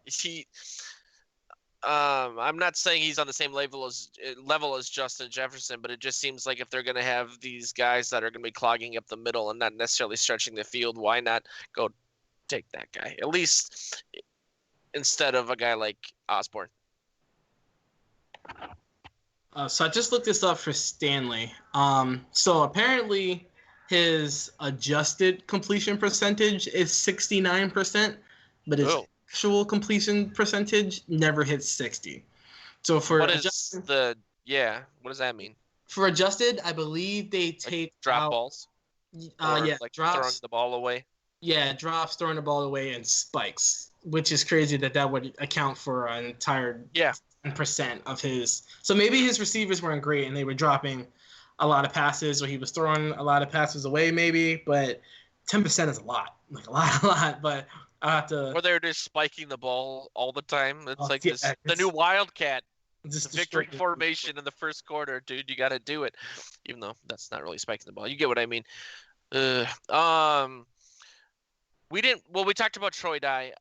He I'm not saying he's on the same level as Justin Jefferson, but it just seems like if they're going to have these guys that are going to be clogging up the middle and not necessarily stretching the field, why not go take that guy? At least instead of a guy like Osborne. So I just looked this up for Stanley. So apparently his adjusted completion percentage is 69%, but his Oh, actual completion percentage never hits 60. So what is what does that mean? for adjusted, I believe they Like take drop out balls or yeah, like throwing drops, the ball away? yeah, drops, throwing the ball away, and spikes, which is crazy that would account for an entire Yeah, 10% of his. So maybe his receivers weren't great and they were dropping a lot of passes, or he was throwing a lot of passes away, maybe. But 10% is a lot, like a lot, a lot. But I have to. or they're just spiking the ball all the time. It's like Yeah, the new Wildcat, the just victory destroying. formation in the first quarter, dude. You got to do it, even though that's not really spiking the ball. You get what I mean? Uh, um, we didn't. Well, we talked about Troy Dye.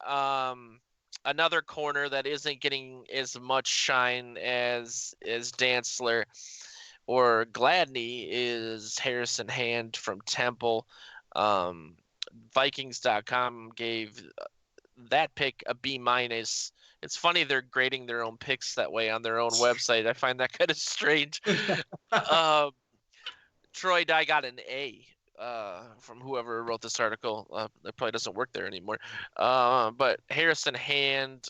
Another corner that isn't getting as much shine as Dantzler or Gladney is Harrison Hand from Temple. Um, Vikings.com gave that pick a B minus. It's funny they're grading their own picks that way on their own website. I find that kind of strange. Um, Troy Dye got an A from whoever wrote this article. That probably doesn't work there anymore. But Harrison Hand,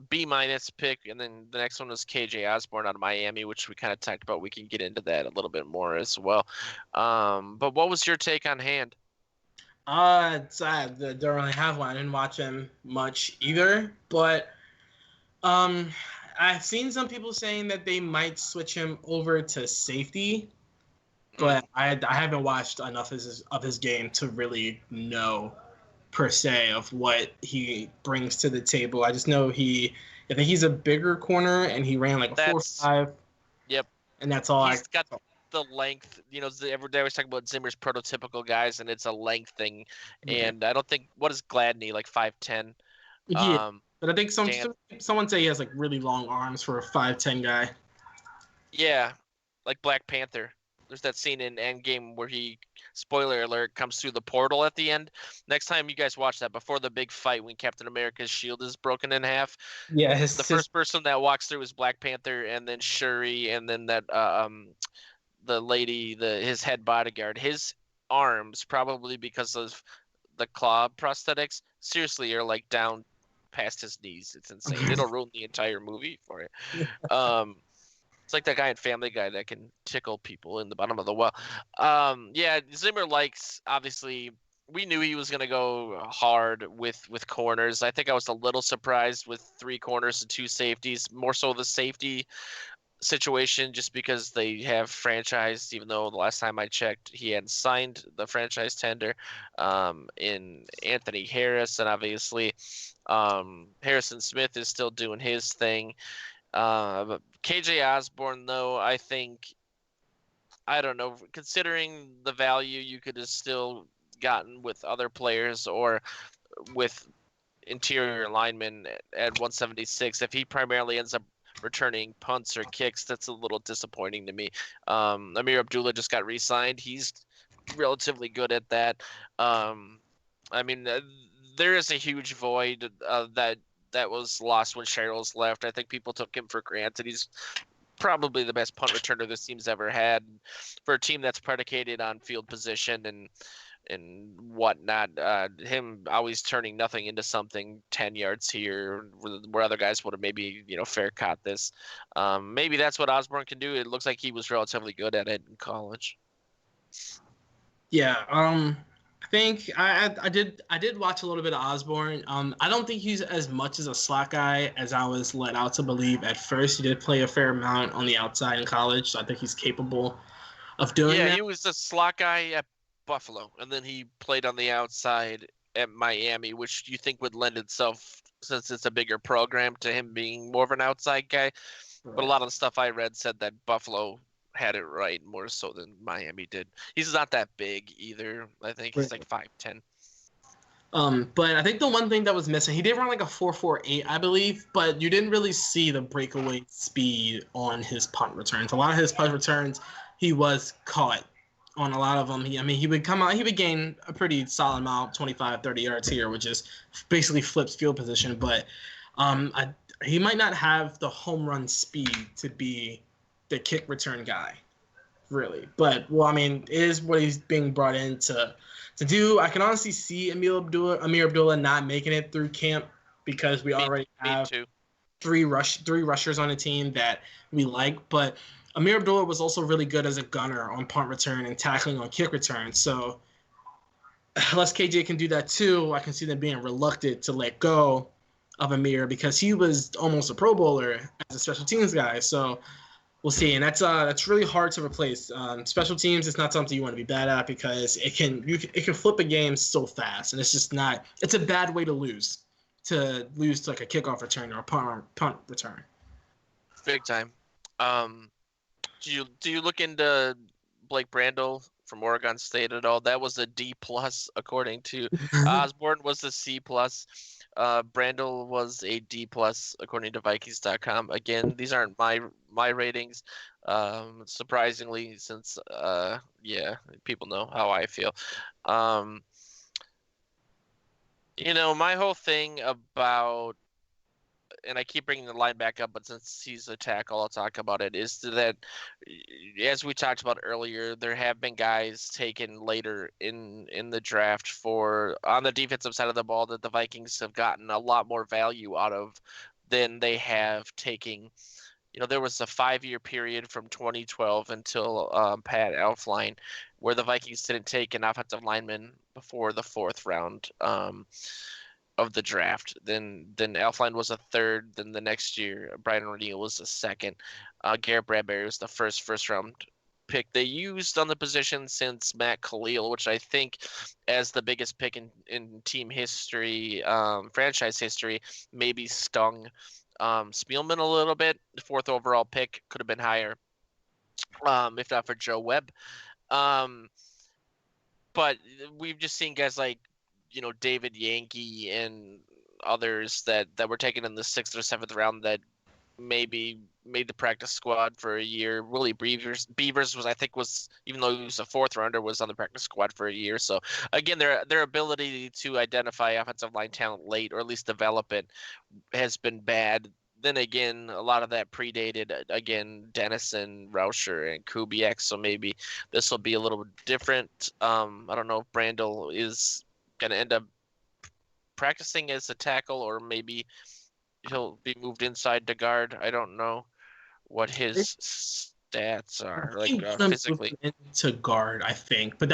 B minus pick, and then the next one was KJ Osborne out of Miami, which we kind of talked about. We can get into that a little bit more as well. But what was your take on Hand? It's sad that I don't really have one. I didn't watch him much either, but um, I've seen some people saying that they might switch him over to safety, but I haven't watched enough of his game to really know per se of what he brings to the table. I just know I think he's a bigger corner and he ran like a That's 4.5, Yep. and that's all. He's got the length. Every day I was talking about Zimmer's prototypical guys, and it's a length thing. Right. And I don't think what is Gladney like 5'10". Yeah, Um, but I think Dan, someone say he has like really long arms for a 5'10" guy. yeah, like Black Panther. There's that scene in Endgame where spoiler alert, comes through the portal at the end. Next time you guys watch that, before the big fight when Captain America's shield is broken in half, Yeah, the first person that walks through is Black Panther, and then Shuri, and then that the lady, his head bodyguard. His arms, probably because of the claw prosthetics, seriously are like down past his knees. It's insane. It'll ruin the entire movie for it. It's like that guy in Family Guy that can tickle people in the bottom of the well. Yeah, Zimmer likes, obviously. We knew he was going to go hard with corners. I think I was a little surprised with 3 corners and 2 safeties, more so the safety situation, just because they have franchised, even though the last time I checked, he hadn't signed the franchise tender in Anthony Harris. And obviously, Harrison Smith is still doing his thing. But KJ Osborne, though, I think, I don't know, considering the value you could have still gotten with other players or with interior linemen at 176, if he primarily ends up returning punts or kicks, that's a little disappointing to me. Amir Abdullah just got re-signed. He's relatively good at that. I mean, there is a huge void that was lost when Cheryl's left. I think people took him for granted. He's probably the best punt returner this team's ever had for a team that's predicated on field position and whatnot. Him always turning nothing into something, 10 yards here, where other guys would have maybe, fair caught this. Maybe that's what Osborne can do. It looks like he was relatively good at it in college. Yeah, I think I did watch a little bit of Osborne. I don't think he's as much as a slot guy as I was led out to believe at first. He did play a fair amount on the outside in college, so I think he's capable of doing that. He was a slot guy at Buffalo, and then he played on the outside at Miami, which you think would lend itself, since it's a bigger program, to him being more of an outside guy. Right. But a lot of the stuff I read said that Buffalo had it right more so than Miami did. He's not that big either. I think he's like 5'10". But I think the one thing that was missing, he did run like a 4.48, I believe, but you didn't really see the breakaway speed on his punt returns. A lot of his punt returns, he was caught on a lot of them. He would come out, he would gain a pretty solid amount, 25, 30 yards here, which is basically flips field position. But he might not have the home run speed to be the kick return guy, really. But, it is what he's being brought in to do. I can honestly see Amir Abdullah not making it through camp because we already have three rushers on the team that we like. But Amir Abdullah was also really good as a gunner on punt return and tackling on kick return. So unless KJ can do that too, I can see them being reluctant to let go of Amir because he was almost a Pro Bowler as a special teams guy. So we'll see, and that's really hard to replace. Special teams is not something you want to be bad at because it can flip a game so fast, and it's just not. It's a bad way to lose to like a kickoff return or a punt return. Big time. Do you look into Blake Brandel from Oregon State at all? That was a D+ according to Osborne. Was a C+. Brandel was a D+ according to Vikings.com. Again, these aren't my ratings. Surprisingly, since people know how I feel. My whole thing about, and I keep bringing the line back up, but since he's a tackle, I'll talk about it, is that, as we talked about earlier, there have been guys taken later in the draft on the defensive side of the ball that the Vikings have gotten a lot more value out of than they have taking. There was a 5-year period from 2012 until Pat Elflein where the Vikings didn't take an offensive lineman before the 4th round of the draft. Then Elflein was a 3rd. Then the next year, Brian O'Neill was the 2nd. Garrett Bradbury was the first round pick they used on the position since Matt Khalil, which I think, as the biggest pick in team history, franchise history, maybe stung Spielman a little bit. The 4th overall pick could have been higher, if not for Joe Webb. But we've just seen guys like, David Yankee and others that were taken in the 6th or 7th round that maybe made the practice squad for a year. Willie Beavers was, even though he was a 4th rounder, was on the practice squad for a year. So again, their ability to identify offensive line talent late, or at least develop it, has been bad. Then again, a lot of that predated, again, Dennison, Rauscher, and Kubiak. So maybe this will be a little different. I don't know if Brandel is going to end up practicing as a tackle, or maybe he'll be moved inside to guard. I don't know what his stats are, physically. Into guard, I think. But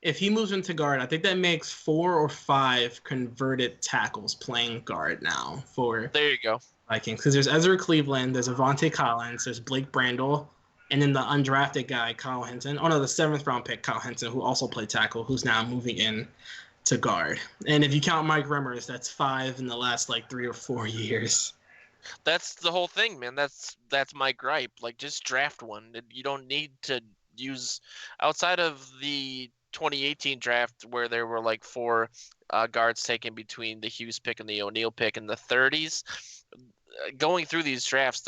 if he moves into guard, I think that makes 4 or 5 converted tackles playing guard now for There you go. Vikings. Because there's Ezra Cleveland, there's Avante Collins, there's Blake Brandel, and then the undrafted guy, Kyle Hinton. Oh, no, the 7th round pick, Kyle Hinton, who also played tackle, who's now moving in to guard. And if you count Mike Remmers, that's 5 in the last 3 or 4 years. That's the whole thing, man. That's my gripe. Just draft one. You don't need to use, outside of the 2018 draft where there were 4 guards taken between the Hughes pick and the O'Neill pick in the 30s. Going through these drafts,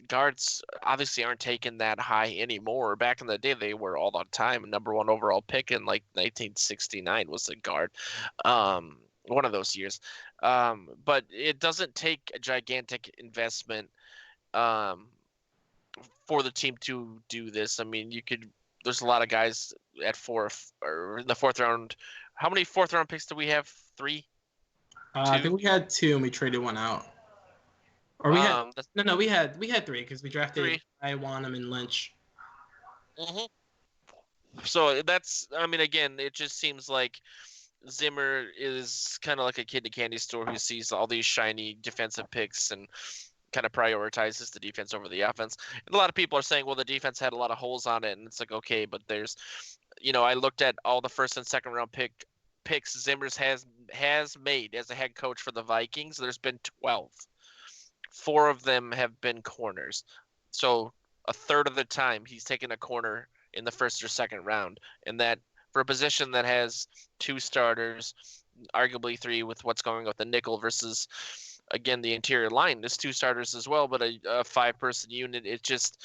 guards obviously aren't taken that high anymore. Back in the day, they were all the time. Number 1 overall pick in 1969 was a guard. One of those years. But it doesn't take a gigantic investment for the team to do this. I mean, there's a lot of guys at or in the fourth round. How many fourth round picks do we have? 3? I think we had 2 and we traded one out. Or we had no, we had 3 because we drafted Iwanam and Lynch. Mm-hmm. So I mean, again, it just seems like Zimmer is kind of like a kid in a candy store who sees all these shiny defensive picks and kind of prioritizes the defense over the offense. And a lot of people are saying, well, the defense had a lot of holes on it, and it's like, okay, but there's, I looked at all the first and second round picks Zimmer's has made as a head coach for the Vikings. There's been 12. 4 of them have been corners. So a third of the time he's taken a corner in the first or second round, and that for a position that has 2 starters, arguably 3 with what's going on with the nickel versus, again, the interior line. There's 2 starters as well, but a 5-person unit. It just,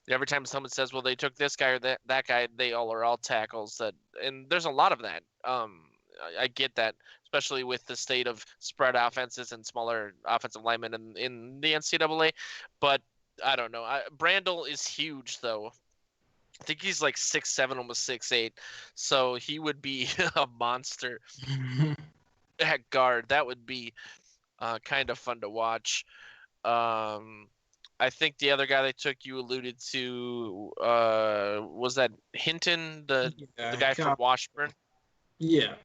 every time someone says, well, they took this guy or that guy, they are all tackles. And there's a lot of that. I get that, especially with the state of spread offenses and smaller offensive linemen in the NCAA. But I don't know. Brandel is huge, though. I think he's like 6'7", almost 6'8", so he would be a monster at guard. That would be kind of fun to watch. I think the other guy they took, you alluded to, was that Hinton, the guy from Washburn? Yeah.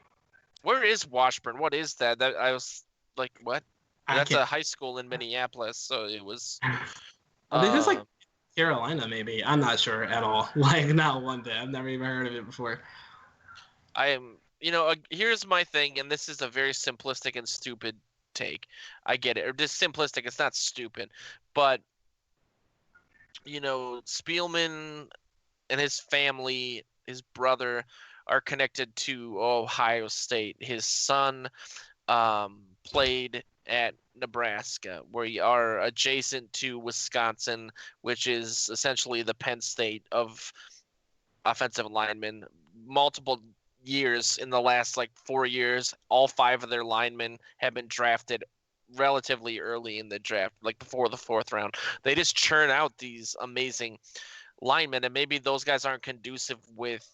Where is Washburn? What is that? I was like, what? That's a high school in Minneapolis, so it was. I think it's like Carolina, maybe. I'm not sure at all. Like, not one bit. I've never even heard of it before. Here's my thing, and this is a very simplistic and stupid take. I get it. Or just simplistic. It's not stupid. But, Spielman and his family, his brother, are connected to Ohio State. His son played at Nebraska, where you are adjacent to Wisconsin, which is essentially the Penn State of offensive linemen. Multiple years in the last 4 years, all 5 of their linemen have been drafted relatively early in the draft, before the 4th round. They just churn out these amazing linemen, and maybe those guys aren't conducive with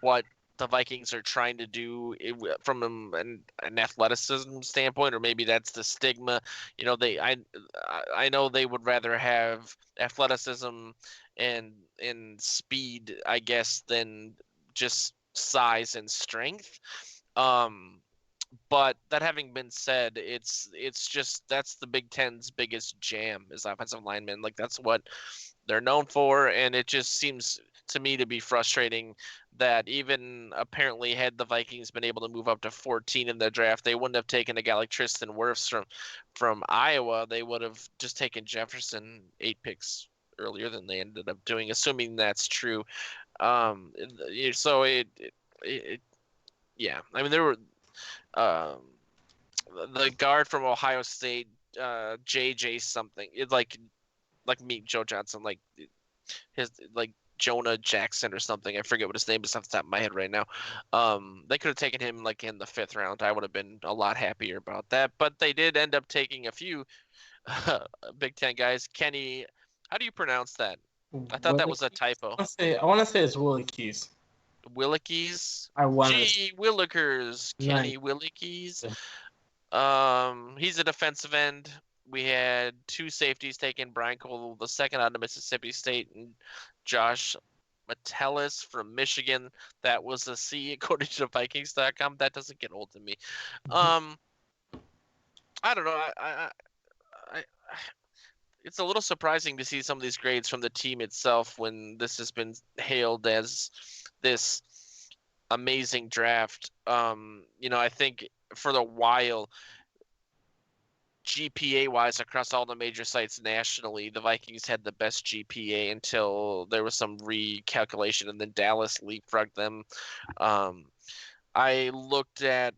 what the Vikings are trying to do from an athleticism standpoint, or maybe that's the stigma. I know they would rather have athleticism and speed, I guess, than just size and strength. But that having been said, it's just that's the Big Ten's biggest jam is offensive linemen. That's what they're known for, and it just seems to me to be frustrating that even apparently had the Vikings been able to move up to 14 in the draft, they wouldn't have taken a guy like Tristan Wirfs from Iowa. They would have just taken Jefferson 8 picks earlier than they ended up doing, assuming that's true. So yeah. I mean, there were the guard from Ohio State, JJ something. It's like meet Joe Johnson, his Jonah Jackson or something. I forget what his name is off the top of my head right now. They could have taken him in the 5th round. I would have been a lot happier about that. But they did end up taking a few Big Ten guys. Kenny, how do you pronounce that? I thought that was a typo. I want to say it's Willikes. Willikes? Gee Willikers. Kenny Willikes. He's a defensive end. We had 2 safeties taken, Brian Cole, the second out of Mississippi State, and Josh Metellus from Michigan. That was a C according to Vikings.com. That doesn't get old to me. I don't know. I it's a little surprising to see some of these grades from the team itself when this has been hailed as this amazing draft. I think for the while, GPA-wise, across all the major sites nationally, the Vikings had the best GPA until there was some recalculation, and then Dallas leapfrogged them. I looked at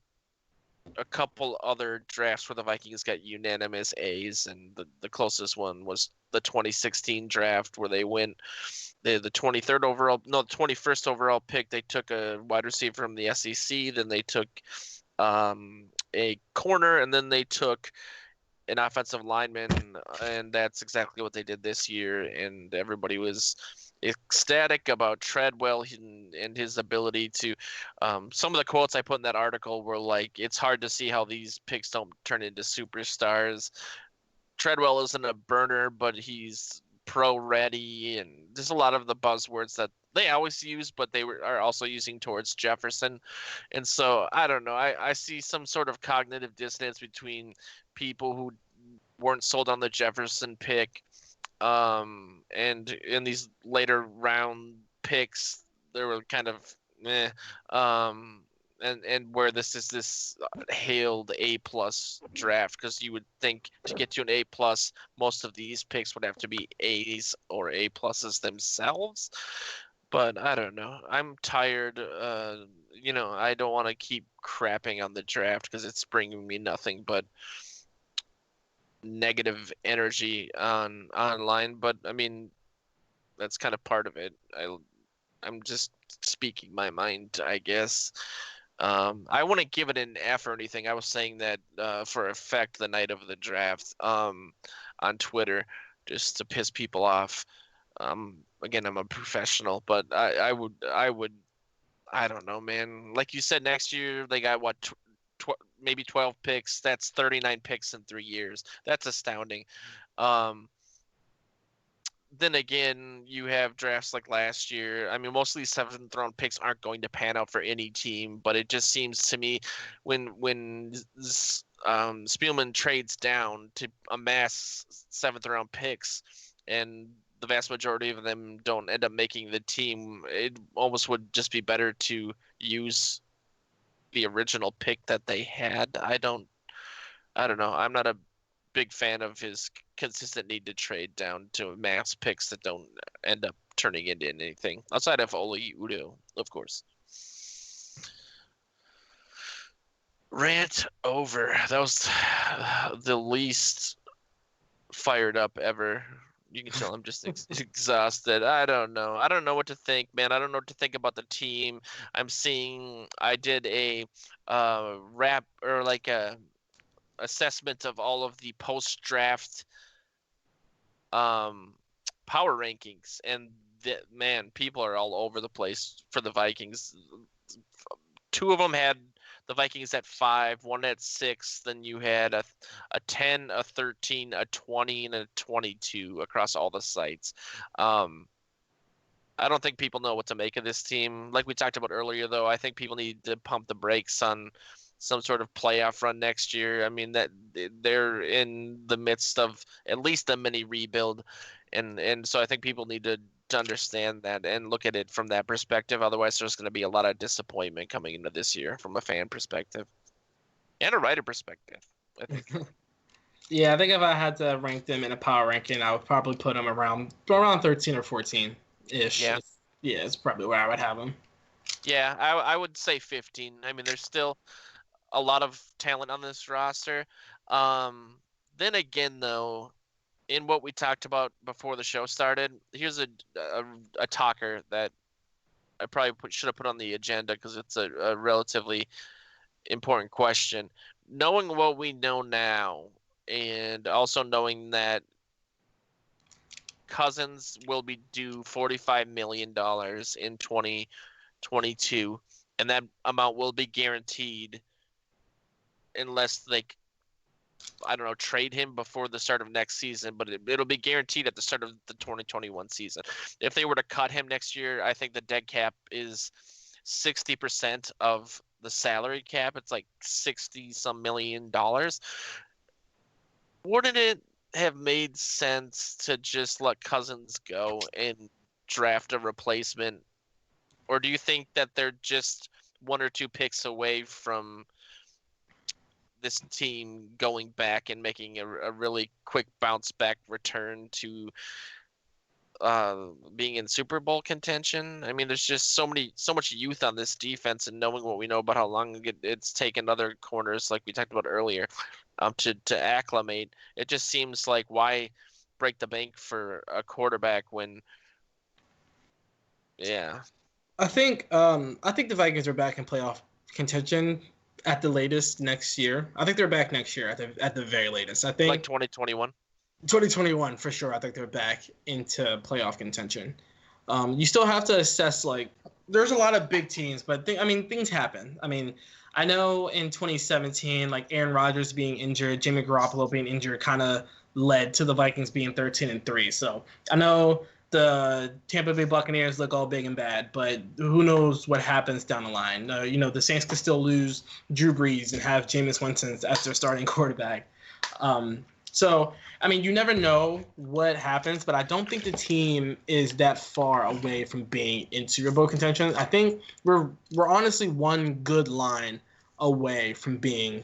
a couple other drafts where the Vikings got unanimous A's, and the closest one was the 2016 draft where they went the 21st overall pick. They took a wide receiver from the SEC, then they took a corner, and then they took an offensive lineman, and that's exactly what they did this year. And everybody was ecstatic about Treadwell and his ability to. Some of the quotes I put in that article were like, "It's hard to see how these picks don't turn into superstars." Treadwell isn't a burner, but he's pro ready, and there's a lot of the buzzwords that they always use, but are also using towards Jefferson. And so I don't know. I see some sort of cognitive dissonance between people who weren't sold on the Jefferson pick, and in these later round picks, they were kind of meh. And where this is this hailed A+ draft, because you would think to get to an A+, most of these picks would have to be A's or A+s themselves. But I don't know. I'm tired. I don't want to keep crapping on the draft because it's bringing me nothing but negative energy online. But I mean, that's kind of part of it. I'm just speaking my mind, I guess. I wouldn't give it an F or anything. I was saying that for effect the night of the draft on Twitter, just to piss people off. Again, I'm a professional, but I would, I don't know, man. Like you said, next year they got what, maybe 12 picks. That's 39 picks in 3 years. That's astounding. Then again, you have drafts like last year. I mean, most of these 7th round picks aren't going to pan out for any team, but it just seems to me when Spielman trades down to amass 7th round picks, and the vast majority of them don't end up making the team, it almost would just be better to use the original pick that they had. I don't know. I'm not a big fan of his consistent need to trade down to mass picks that don't end up turning into anything outside of Oli Udo, of course. Rant over. That was the least fired up ever. You can tell I'm just exhausted. I don't know. I don't know what to think, man. I don't know what to think about the team. I did a wrap or like a assessment of all of the post-draft power rankings, and man, people are all over the place for the Vikings. 2 of them had the Vikings at 5, 1 at 6. Then you had a 10, a 13, a 20, and a 22 across all the sites. I don't think people know what to make of this team. Like we talked about earlier, though, I think people need to pump the brakes on some sort of playoff run next year. I mean, that they're in the midst of at least a mini rebuild, and so I think people need to understand that and look at it from that perspective. Otherwise, there's going to be a lot of disappointment coming into this year from a fan perspective and a writer perspective, I think. Yeah, I think if I had to rank them in a power ranking, I would probably put them around 13 or 14 ish. Yeah. Yeah, it's probably where I would have them. Yeah, I would say 15. I mean, there's still a lot of talent on this roster. Then again, though, in what we talked about before the show started, here's a talker that I probably should have put on the agenda because it's a relatively important question. Knowing what we know now, and also knowing that Cousins will be due $45 million in 2022, and that amount will be guaranteed unless they, I don't know, trade him before the start of next season, but it'll be guaranteed at the start of the 2021 season. If they were to cut him next year, I think the dead cap is 60% of the salary cap. It's like 60 some million dollars. Wouldn't it have made sense to just let Cousins go and draft a replacement? Or do you think that they're just 1 or 2 picks away from this team going back and making a really quick bounce back return to being in Super Bowl contention? I mean, there's just so much youth on this defense, and knowing what we know about how long it's taken other corners, like we talked about earlier, to acclimate, it just seems like why break the bank for a quarterback when, yeah. I think the Vikings are back in playoff contention at the latest next year. I think they're back next year at the very latest. I think Like 2021. 2021 for sure. I think they're back into playoff contention. You still have to assess like there's a lot of big teams, but things happen. I know in 2017, like Aaron Rodgers being injured, Jimmy Garoppolo being injured, kind of led to the Vikings being 13-3. So I know the Tampa Bay Buccaneers look all big and bad, but who knows what happens down the line? The Saints could still lose Drew Brees and have Jameis Winston as their starting quarterback. So you never know what happens, but I don't think the team is that far away from being in Super Bowl contention. I think we're honestly one good line away from being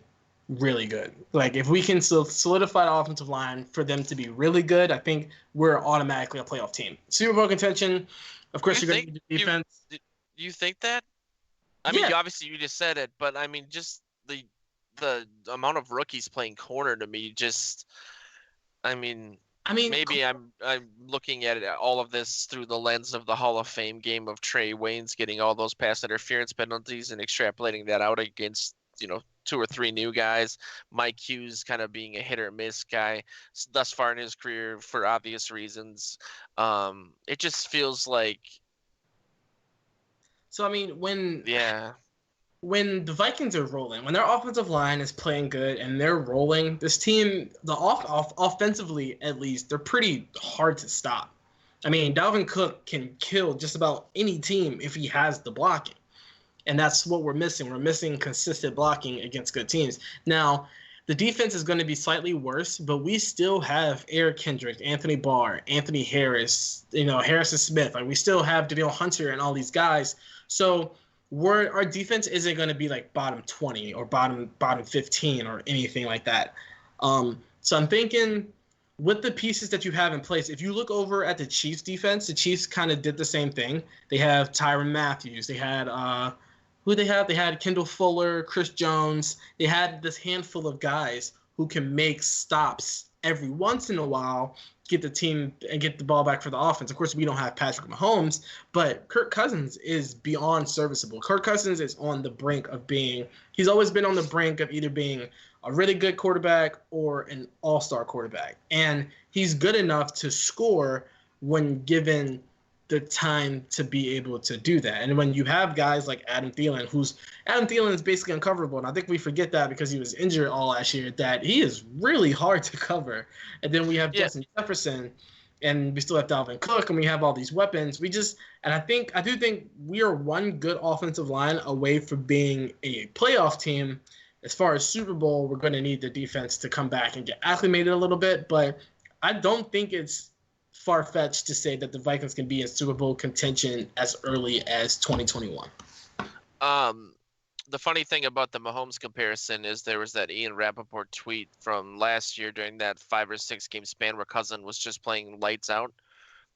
really good. Like if we can solidify the offensive line for them to be really good, I think we're automatically a playoff team. Super Bowl contention, of course, you're going to need the defense. You think that? I Yeah. mean, obviously you just said it, but I mean, just the amount of rookies playing corner to me just. Maybe I'm looking at all of this through the lens of the Hall of Fame game of Trey Waynes getting all those pass interference penalties and extrapolating that out against, two or three new guys. Mike Hughes kind of being a hit or miss guy thus far in his career for obvious reasons. It just feels like. So when the Vikings are rolling, when their offensive line is playing good and they're rolling, this team, offensively at least, they're pretty hard to stop. Dalvin Cook can kill just about any team if he has the blocking. And that's what we're missing. We're missing consistent blocking against good teams. Now, the defense is going to be slightly worse, but we still have Eric Kendrick, Anthony Barr, Anthony Harris, Harrison Smith. Like we still have Danielle Hunter and all these guys. So our defense isn't going to be like bottom 20 or bottom 15 or anything like that. So I'm thinking with the pieces that you have in place, if you look over at the Chiefs defense, the Chiefs kind of did the same thing. They have Tyrann Matthews. They had who they have? They had Kendall Fuller, Chris Jones. They had this handful of guys who can make stops every once in a while, get the team and get the ball back for the offense. Of course, we don't have Patrick Mahomes, but Kirk Cousins is beyond serviceable. Kirk Cousins is on the brink of he's always been on the brink of either being a really good quarterback or an all-star quarterback. And he's good enough to score when given the time to be able to do that. And when you have guys like Adam Thielen is basically uncoverable. And I think we forget that because he was injured all last year, that he is really hard to cover. And then we have Justin Jefferson, and we still have Dalvin Cook, and we have all these weapons. I do think we are one good offensive line away from being a playoff team. As far as Super Bowl, we're going to need the defense to come back and get acclimated a little bit, but I don't think it's far-fetched to say that the Vikings can be in Super Bowl contention as early as 2021. The funny thing about the Mahomes comparison is there was that Ian Rappaport tweet from last year during that 5 or 6 game span where Cousin was just playing lights out.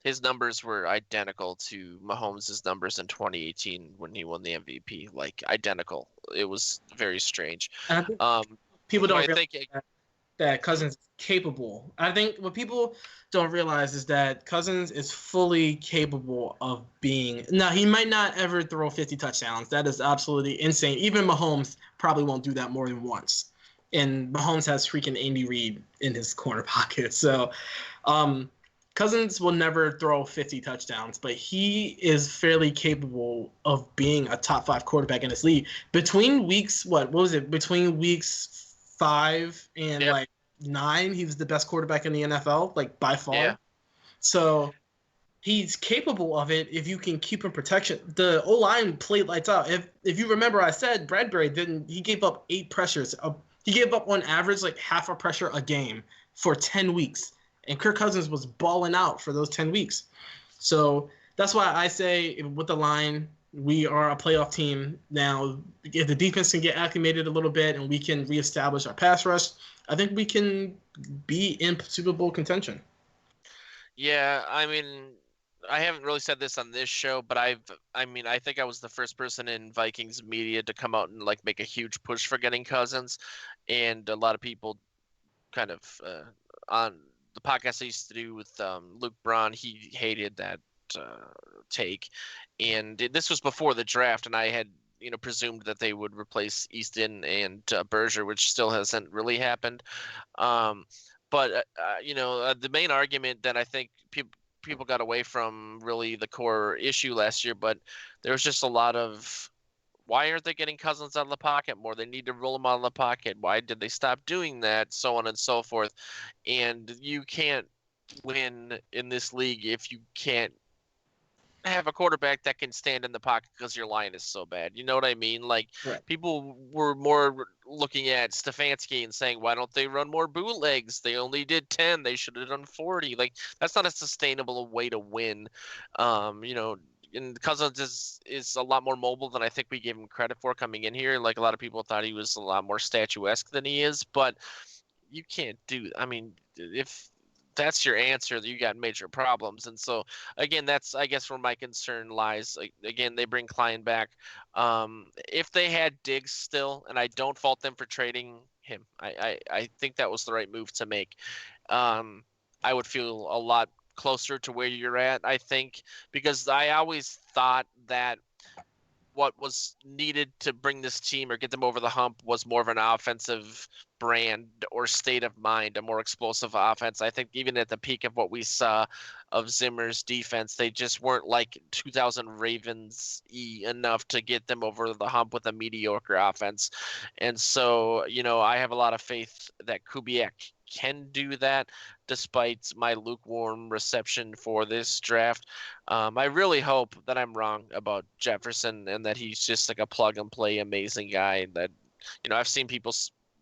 His numbers were identical to Mahomes' numbers in 2018 when he won the MVP, like identical. It was very strange. People don't realize that Cousins is capable. I think what people don't realize is that Cousins is fully capable of being. Now, he might not ever throw 50 touchdowns. That is absolutely insane. Even Mahomes probably won't do that more than once. And Mahomes has freaking Andy Reid in his corner pocket. So, Cousins will never throw 50 touchdowns, but he is fairly capable of being a top 5 quarterback in this league. Between weeks, between weeks 5 and 9, he was the best quarterback in the NFL, like by far. Yeah. So he's capable of it if you can keep him protection. The O-line played lights out. If you remember, I said Bradbury he gave up 8 pressures. He gave up on average like half a pressure a game for 10 weeks. And Kirk Cousins was balling out for those 10 weeks. So that's why I say with the line, we are a playoff team. Now, if the defense can get acclimated a little bit and we can reestablish our pass rush, I think we can be in Super Bowl contention. Yeah, I haven't really said this on this show, but I think I was the first person in Vikings media to come out and like make a huge push for getting Cousins. And a lot of people kind of on the podcast I used to do with Luke Braun, he hated that take. And this was before the draft, and I had presumed that they would replace Easton and Berger, which still hasn't really happened. But the main argument that I think people got away from really the core issue last year, but there was just a lot of why aren't they getting Cousins out of the pocket more? They need to roll him out of the pocket. Why did they stop doing that? So on and so forth. And you can't win in this league if you can't have a quarterback that can stand in the pocket because your line is so bad. You know what I mean? Like Right. people were more looking at Stefanski and saying, why don't they run more bootlegs? They only did 10. They should have done 40. Like that's not a sustainable way to win. And Cousins is a lot more mobile than I think we gave him credit for coming in here. Like a lot of people thought he was a lot more statuesque than he is, but you can't do. I mean, if that's your answer, you got major problems. And so again, that's I guess where my concern lies. Like, again, they bring Klein back. If they had Diggs still, and I don't fault them for trading him, I think that was the right move to make. I would feel a lot closer to where you're at, I think, because I always thought that what was needed to bring this team or get them over the hump was more of an offensive brand or state of mind, a more explosive offense. I think even at the peak of what we saw of Zimmer's defense, they just weren't like 2000 Ravens enough to get them over the hump with a mediocre offense. And so, I have a lot of faith that Kubiak can do that despite my lukewarm reception for this draft. I really hope that I'm wrong about Jefferson and that he's just like a plug and play amazing guy that, I've seen people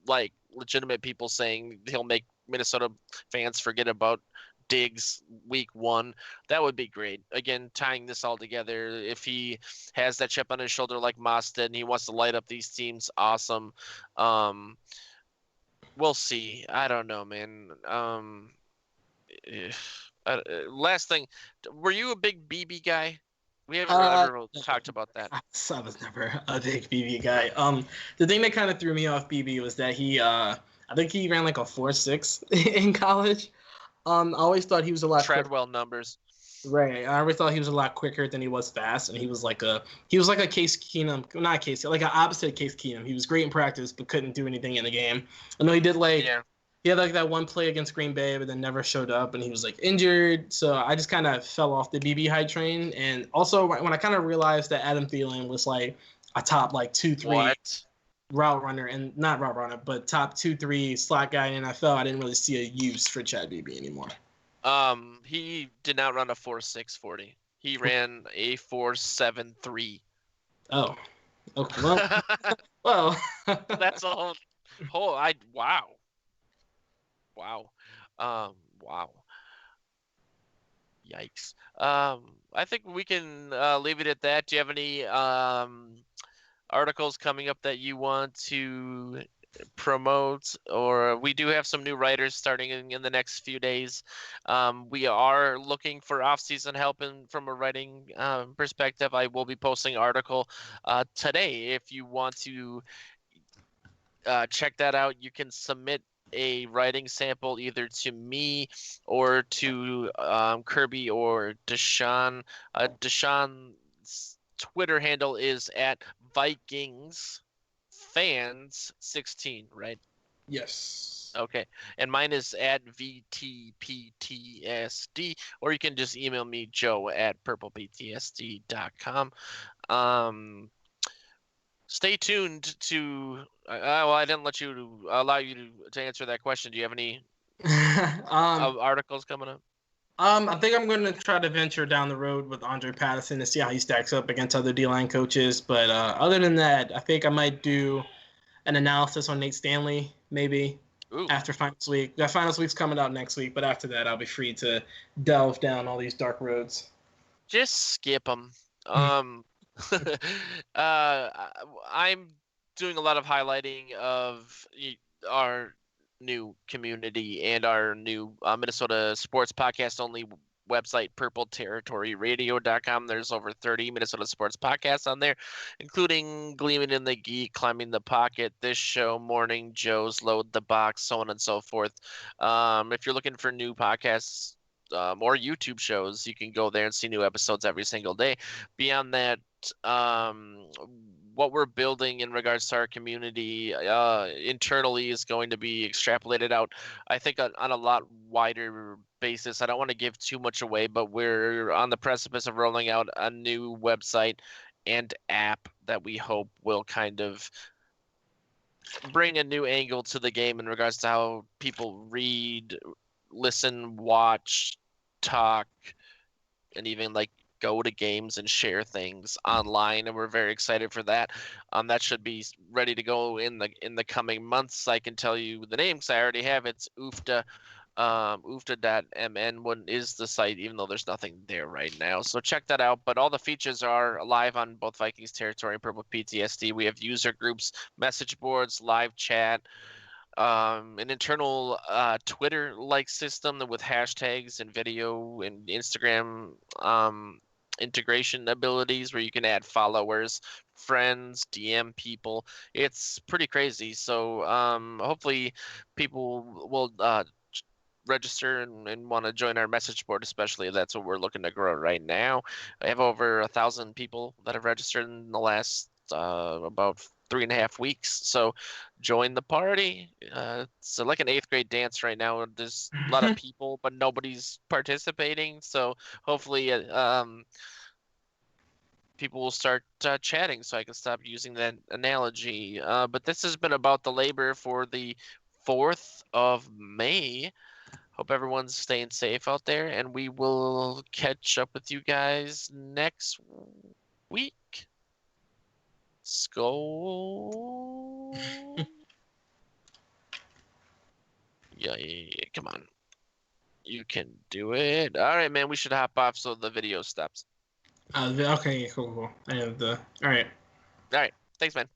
like legitimate people saying he'll make Minnesota fans forget about Diggs week 1. That would be great. Again, tying this all together, if he has that chip on his shoulder like Moss did and he wants to light up these teams, awesome. We'll see. I don't know, man. Last thing, were you a big BB guy? We haven't ever talked about that. I was never a big BB guy. The thing that kind of threw me off BB was that he, I think he ran like a 4.6 in college. I always thought he was a lot Treadwell numbers. Right. I always thought he was a lot quicker than he was fast, and he was like a Case Keenum, not Case, like an opposite Case Keenum. He was great in practice, but couldn't do anything in the game. I know he did he had like that one play against Green Bay, but then never showed up, and he was like injured. So I just kind of fell off the BB hype train, and also when I kind of realized that Adam Thielen was like a top like 2-3 route runner, and not route runner, but top 2-3 slot guy in NFL, I didn't really see a use for Chad BB anymore. He did not run a 4.640. He ran a 4.73. Oh, okay. Well, well. That's a whole. Wow. Wow. Yikes. I think we can leave it at that. Do you have any articles coming up that you want to promote? Or we do have some new writers starting in the next few days. We are looking for off-season help from a writing perspective. I will be posting an article today. If you want to check that out, you can submit a writing sample either to me or to Kirby or Deshaun. Deshaun's Twitter handle is at Vikings Fans 16, right? Yes. Okay. And mine is at VTPTSD, or you can just email me, Joe at purpleptsd.com. Stay tuned to. Well, I didn't allow you to answer that question. Do you have any articles coming up? I think I'm going to try to venture down the road with Andre Patterson to see how he stacks up against other D-line coaches. But other than that, I think I might do an analysis on Nate Stanley, maybe. Ooh. After finals week. That finals week's coming out next week, but after that, I'll be free to delve down all these dark roads. Just skip them. I'm doing a lot of highlighting of our new community and our new Minnesota sports podcast only website, purpleterritoryradio.com. There's over 30 Minnesota sports podcasts on there, including Gleaming in the Geek, Climbing the Pocket, this show, Morning Joe's, Load the Box, so on and so forth. If you're looking for new podcasts or YouTube shows, you can go there and see new episodes every single day. Beyond that, what we're building in regards to our community internally is going to be extrapolated out, I think, on a lot wider basis. I don't want to give too much away, but we're on the precipice of rolling out a new website and app that we hope will kind of bring a new angle to the game in regards to how people read, listen, watch, talk, and even like go to games and share things online, and we're very excited for that. That should be ready to go in the coming months. I can tell you the name because I already have it. It's UFTA. UFTA.mn is the site, even though there's nothing there right now. So check that out. But all the features are live on both Vikings territory and Purple PTSD. We have user groups, message boards, live chat, an internal Twitter-like system with hashtags and video and Instagram integration abilities where you can add followers, friends, DM people. It's pretty crazy. So hopefully people will register and want to join our message board, especially that's what we're looking to grow right now. I have over 1,000 people that have registered in the last about 3.5 weeks. So join the party. It's like an 8th grade dance right now. There's a lot of people, but nobody's participating. So hopefully people will start chatting so I can stop using that analogy. But this has been about the labor for the 4th of May. Hope everyone's staying safe out there, and we will catch up with you guys next week. SKOL. Yeah, come on. You can do it. All right, man, we should hop off so the video stops. Okay, cool. I have the. All right. All right, thanks, man.